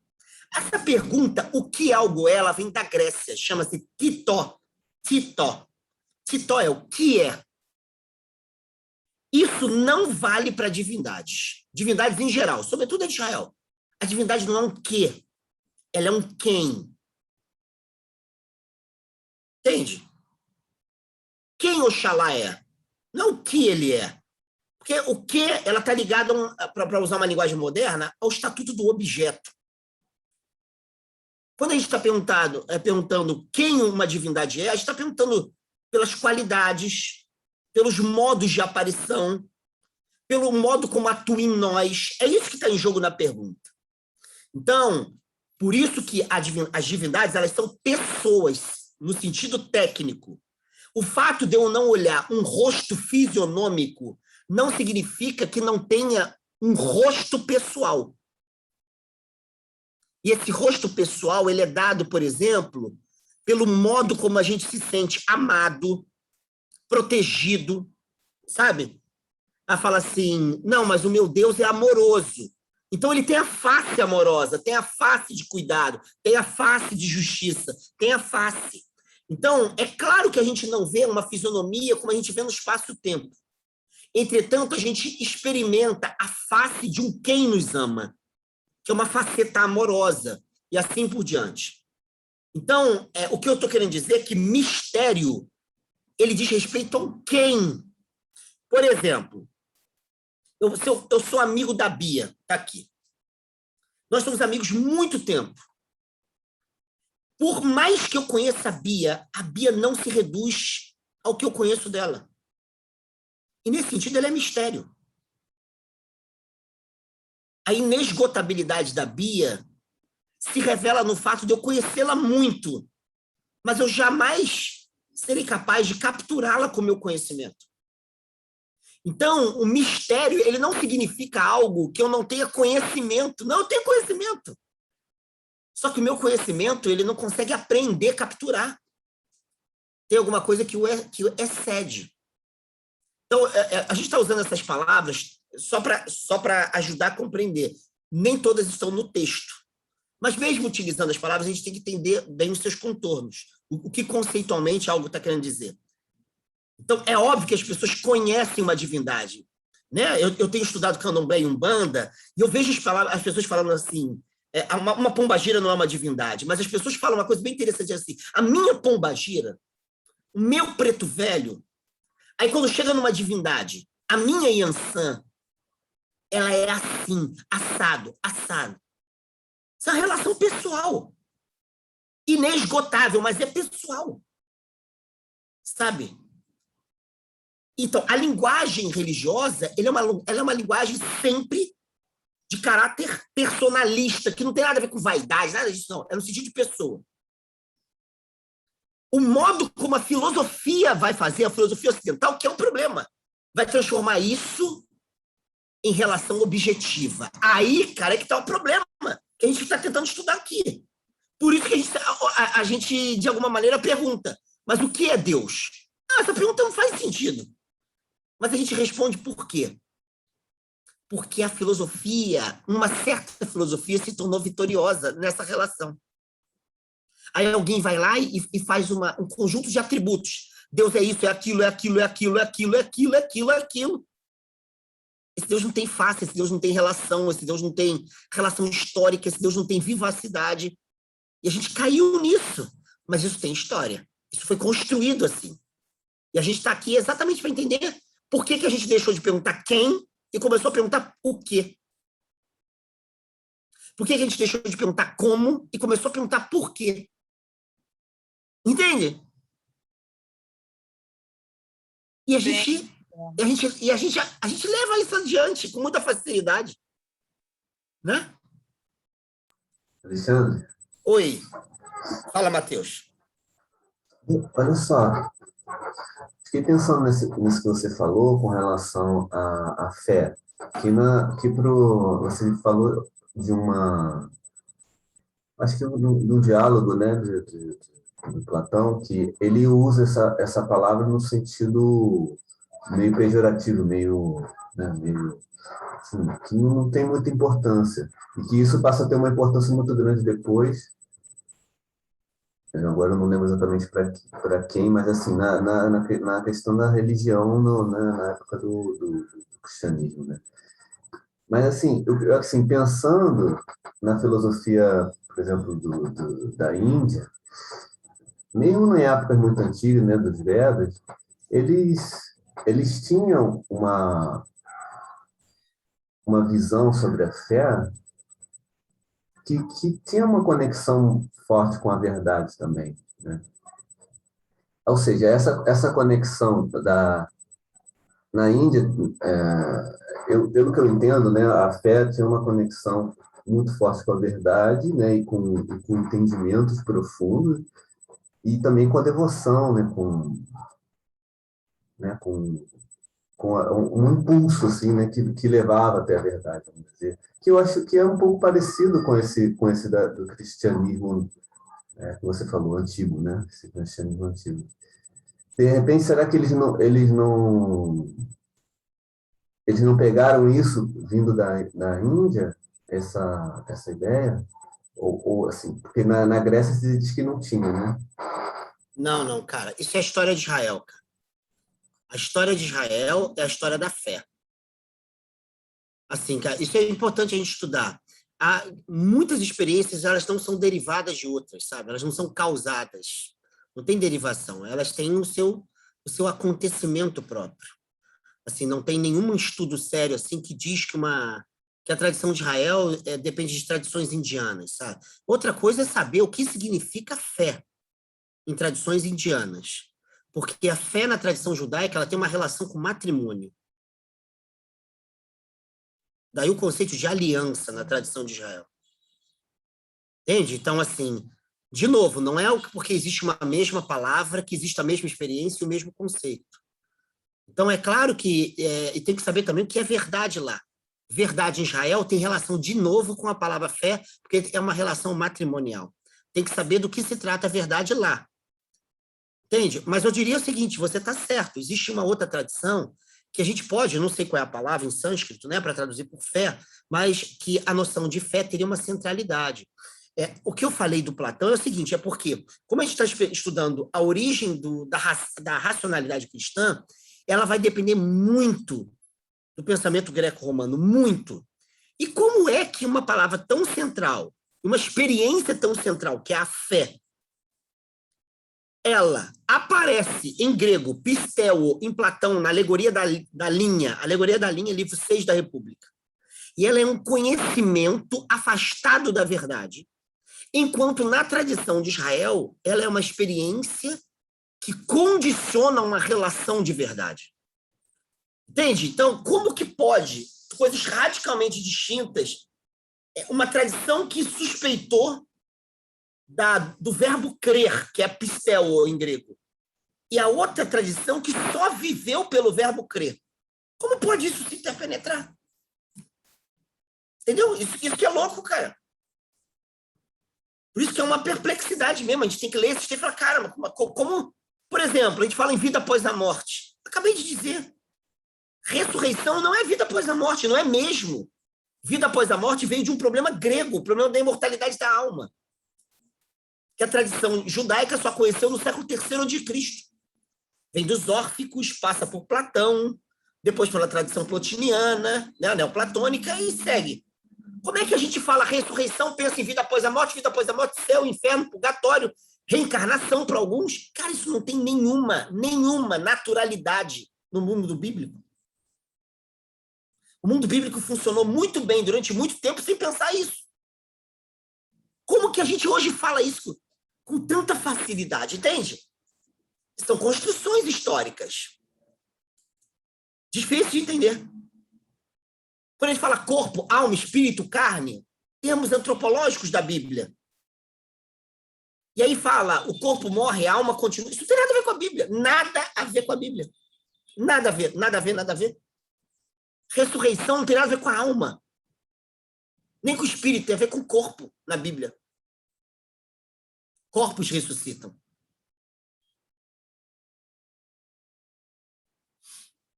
Essa pergunta, o que algo é, ela vem da Grécia, chama-se titó. Titó. Titó é o que é. Isso não vale para divindades. Divindades em geral, sobretudo em Israel. A divindade não é um que, ela é um quem. Entende? Quem Oxalá é? Não o que ele é. Porque o que ela está ligada, para usar uma linguagem moderna, ao estatuto do objeto. Quando a gente está perguntando quem uma divindade é, a gente está perguntando pelas qualidades, pelos modos de aparição, pelo modo como atua em nós. É isso que está em jogo na pergunta. Então, por isso que as divindades elas são pessoas, no sentido técnico. O fato de eu não olhar um rosto fisionômico não significa que não tenha um rosto pessoal. E esse rosto pessoal ele é dado, por exemplo, pelo modo como a gente se sente amado, protegido, sabe? Ela fala assim, não, mas o meu Deus é amoroso. Então ele tem a face amorosa, tem a face de cuidado, tem a face de justiça, tem a face. Então, é claro que a gente não vê uma fisionomia como a gente vê no espaço-tempo. Entretanto, a gente experimenta a face de um quem nos ama, que é uma faceta amorosa, e assim por diante. Então, o que eu estou querendo dizer é que mistério, ele diz respeito ao quem. Por exemplo, eu sou amigo da Bia, está aqui. Nós somos amigos há muito tempo. Por mais que eu conheça a Bia não se reduz ao que eu conheço dela. E, nesse sentido, ela é mistério. A inesgotabilidade da Bia se revela no fato de eu conhecê-la muito, mas eu jamais serei capaz de capturá-la com o meu conhecimento. Então, o mistério ele não significa algo que eu não tenha conhecimento. Não, eu tenho conhecimento. Só que o meu conhecimento ele não consegue aprender, capturar. Tem alguma coisa que o excede. Então, a gente está usando essas palavras só para ajudar a compreender. Nem todas estão no texto. Mas mesmo utilizando as palavras, a gente tem que entender bem os seus contornos. O que conceitualmente algo está querendo dizer. Então, é óbvio que as pessoas conhecem uma divindade. Né? Eu tenho estudado candomblé e umbanda, e eu vejo as pessoas falando assim, uma pombagira não é uma divindade, mas as pessoas falam uma coisa bem interessante assim, a minha pombagira, o meu preto velho, aí quando chega numa divindade, a minha Yansan, ela é assim, assado. Isso é uma relação pessoal. Inesgotável, mas é pessoal. Sabe? Então, a linguagem religiosa ela é uma linguagem sempre de caráter personalista, que não tem nada a ver com vaidade, nada disso, não. É no sentido de pessoa. O modo como a filosofia vai fazer, a filosofia ocidental, que é um problema, vai transformar isso em relação objetiva. Aí, cara, é que está o problema que a gente está tentando estudar aqui. Por isso que a gente, de alguma maneira, pergunta, mas o que é Deus? Essa pergunta não faz sentido. Mas a gente responde por quê? Porque a filosofia, uma certa filosofia, se tornou vitoriosa nessa relação. Aí alguém vai lá e faz um conjunto de atributos. Deus é isso, é aquilo, é aquilo, é aquilo, é aquilo, é aquilo, é aquilo, é aquilo. Esse Deus não tem face, esse Deus não tem relação, esse Deus não tem relação histórica, esse Deus não tem vivacidade. E a gente caiu nisso. Mas isso tem história. Isso foi construído assim. E a gente está aqui exatamente para entender por que a gente deixou de perguntar quem e começou a perguntar o quê. Por que a gente deixou de perguntar como e começou a perguntar por quê. Entende? E a gente leva isso adiante com muita facilidade. Né? Alexandre, Oi. Fala, Matheus. olha só. Fiquei pensando nisso que você falou com relação à fé. Você falou de uma... Acho que do diálogo, né, de Platão, que ele usa essa palavra no sentido meio pejorativo, meio assim, que não tem muita importância. E que isso passa a ter uma importância muito grande depois. Agora eu não lembro exatamente para quem, mas assim, na questão da religião, na época do cristianismo, né? Mas assim, assim, pensando na filosofia, por exemplo, da Índia, mesmo em épocas muito antigas, né, dos Vedas, eles tinham uma visão sobre a fé que tinha uma conexão forte com a verdade também, né? Ou seja, essa conexão na Índia, pelo que eu entendo, né, a fé tinha uma conexão muito forte com a verdade, né, e com entendimentos profundos, e também com a devoção, né, um impulso assim, né, que levava até a verdade, vamos dizer, que eu acho que é um pouco parecido com esse do cristianismo, que você falou, antigo, né, esse cristianismo antigo. De repente, será que eles não pegaram isso vindo da Índia, essa ideia? Ou assim, porque na Grécia se diz que não tinha, né? Não, cara. Isso é a história de Israel, cara. A história de Israel é a história da fé. Assim, cara, isso é importante a gente estudar. Muitas experiências, elas não são derivadas de outras, sabe? Elas não são causadas. Não tem derivação. Elas têm o seu acontecimento próprio. Assim, não tem nenhum estudo sério assim que diz que a tradição de Israel depende de tradições indianas, sabe? Outra coisa é saber o que significa fé em tradições indianas. Porque a fé na tradição judaica ela tem uma relação com matrimônio. Daí o conceito de aliança na tradição de Israel. Entende? Então, assim, de novo, não é porque existe uma mesma palavra que existe a mesma experiência e o mesmo conceito. Então, é claro que... e tem que saber também o que é verdade lá. Verdade em Israel tem relação, de novo, com a palavra fé, porque é uma relação matrimonial. Tem que saber do que se trata a verdade lá. Entende? Mas eu diria o seguinte, você está certo, existe uma outra tradição que a gente pode, eu não sei qual é a palavra em sânscrito, né, para traduzir por fé, mas que a noção de fé teria uma centralidade. O que eu falei do Platão é o seguinte, é porque, como a gente está estudando a origem da racionalidade cristã, ela vai depender muito do pensamento greco-romano, muito. E como é que uma palavra tão central, uma experiência tão central, que é a fé, ela aparece em grego, pisteo, em Platão, na alegoria da linha, livro 6 da República. E ela é um conhecimento afastado da verdade, enquanto na tradição de Israel, ela é uma experiência que condiciona uma relação de verdade. Entende? Então, como que pode, coisas radicalmente distintas, uma tradição que suspeitou do verbo crer, que é pisteo em grego, e a outra tradição que só viveu pelo verbo crer. Como pode isso se interpenetrar? Entendeu? Isso que é louco, cara. Por isso que é uma perplexidade mesmo. A gente tem que ler esse texto e falar, caramba, como, por exemplo, a gente fala em vida após a morte. Acabei de dizer. Ressurreição não é vida após a morte, não é mesmo. Vida após a morte veio de um problema grego, o problema da imortalidade da alma, que a tradição judaica só conheceu no século III a.C. Vem dos órficos, passa por Platão, depois pela tradição plotiniana, né, neoplatônica, e segue. Como é que a gente fala ressurreição, pensa em vida após a morte, céu, inferno, purgatório, reencarnação para alguns? Cara, isso não tem nenhuma naturalidade no mundo bíblico. O mundo bíblico funcionou muito bem durante muito tempo sem pensar isso. Como que a gente hoje fala isso com tanta facilidade, entende? São construções históricas. Difícil de entender. Quando a gente fala corpo, alma, espírito, carne, termos antropológicos da Bíblia. E aí fala, o corpo morre, a alma continua. Isso não tem nada a ver com a Bíblia. Nada a ver com a Bíblia. Nada a ver, nada a ver, nada a ver. Ressurreição não tem nada a ver com a alma. Nem com o espírito, tem a ver com o corpo na Bíblia. Corpos ressuscitam.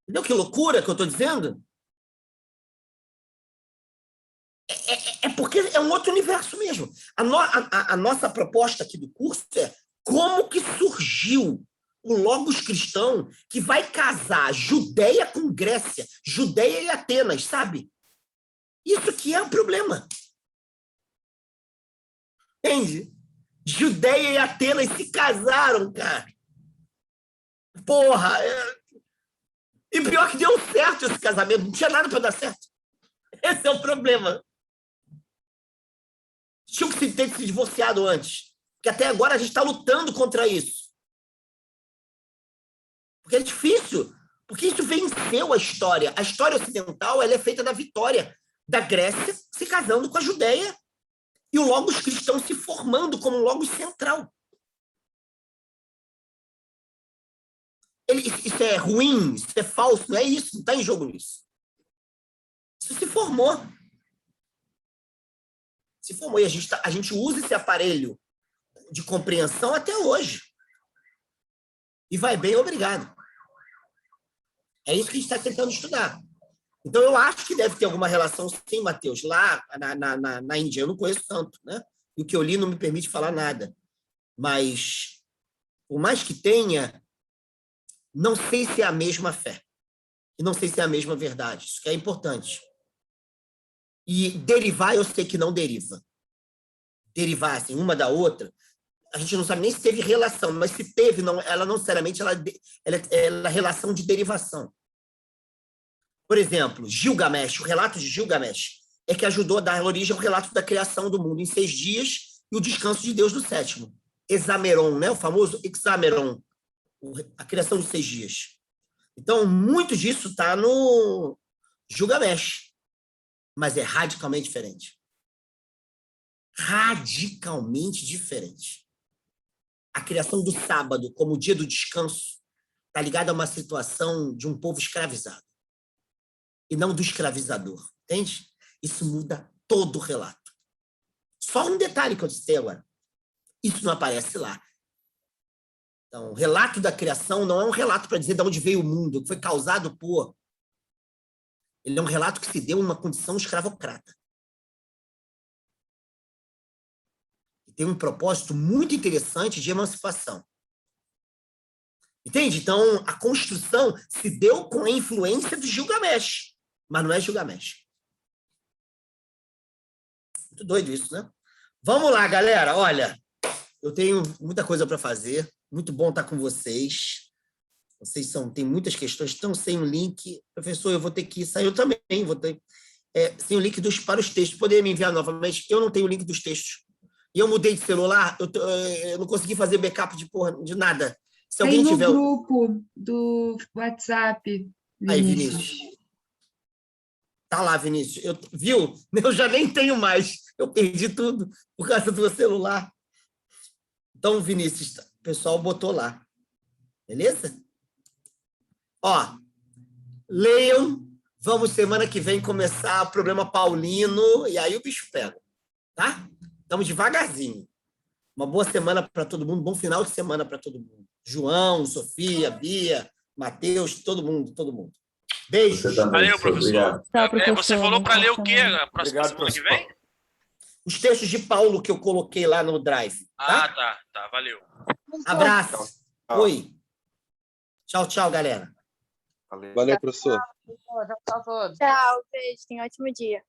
Entendeu que loucura que eu estou dizendo? É porque é um outro universo mesmo. A nossa proposta aqui do curso é como que surgiu o Logos cristão que vai casar Judeia com Grécia, Judeia e Atenas, sabe? Isso que é o problema. Entende? Judeia e Atenas se casaram, cara. Porra! E pior que deu certo esse casamento, não tinha nada para dar certo. Esse é o problema. Tinha que ter se divorciado antes. Porque até agora a gente está lutando contra isso. Porque é difícil. Porque isso venceu a história. A história ocidental ela é feita da vitória da Grécia se casando com a Judeia e o Logos cristão se formando como um Logos central. Isso é ruim, isso é falso, não é isso, não está em jogo isso. Isso se formou. Se formou e a gente usa esse aparelho de compreensão até hoje. E vai bem, obrigado. É isso que a gente está tentando estudar. Então, eu acho que deve ter alguma relação, sim, Mateus. Lá na Índia, eu não conheço tanto, né? E o que eu li não me permite falar nada. Mas, por mais que tenha, não sei se é a mesma fé. E não sei se é a mesma verdade. Isso que é importante. E derivar, eu sei que não deriva. Derivar, assim, uma da outra, a gente não sabe nem se teve relação, mas se teve, não, ela não necessariamente ela é relação de derivação. Por exemplo, Gilgamesh, o relato de Gilgamesh, é que ajudou a dar origem ao relato da criação do mundo em 6 dias e o descanso de Deus no 7º. Hexameron, né? O famoso Hexameron, a criação de 6 dias. Então, muito disso está no Gilgamesh, mas é radicalmente diferente. Radicalmente diferente. A criação do sábado como dia do descanso está ligada a uma situação de um povo escravizado e não do escravizador, entende? Isso muda todo o relato. Só um detalhe que eu citei agora. Isso não aparece lá. Então, o relato da criação não é um relato para dizer de onde veio o mundo, que foi causado por... Ele é um relato que se deu em uma condição escravocrata. E tem um propósito muito interessante de emancipação. Entende? Então, a construção se deu com a influência do Gilgamesh, mas não é Gilgamesh. Muito doido isso, né? Vamos lá, galera. Olha, eu tenho muita coisa para fazer. Muito bom estar com vocês. Vocês têm muitas questões, estão sem o link. Professor, eu vou ter que sair. Eu também vou ter... sem o link para os textos. Poderia me enviar novamente? Eu não tenho o link dos textos. E eu mudei de celular, eu não consegui fazer backup de nada. Se alguém tem no tiver... grupo do WhatsApp, Vinícius. Aí, Vinícius. Tá lá, Vinícius. Viu? Eu já nem tenho mais. Eu perdi tudo por causa do meu celular. Então, Vinícius, o pessoal botou lá. Beleza? Ó, leiam. Vamos, semana que vem, começar o problema paulino. E aí o bicho pega. Tá? Estamos devagarzinho. Uma boa semana para todo mundo. Bom final de semana para todo mundo. João, Sofia, Bia, Matheus, todo mundo. Beijos. Valeu, professor. Tchau, professor. Você falou para ler o quê na próxima semana que vem? Os textos de Paulo que eu coloquei lá no Drive. Tá? Tá, valeu. Abraço. Oi. Tchau, galera. Valeu, professor. Tchau a todos. Tchau, beijo, tenha um ótimo dia.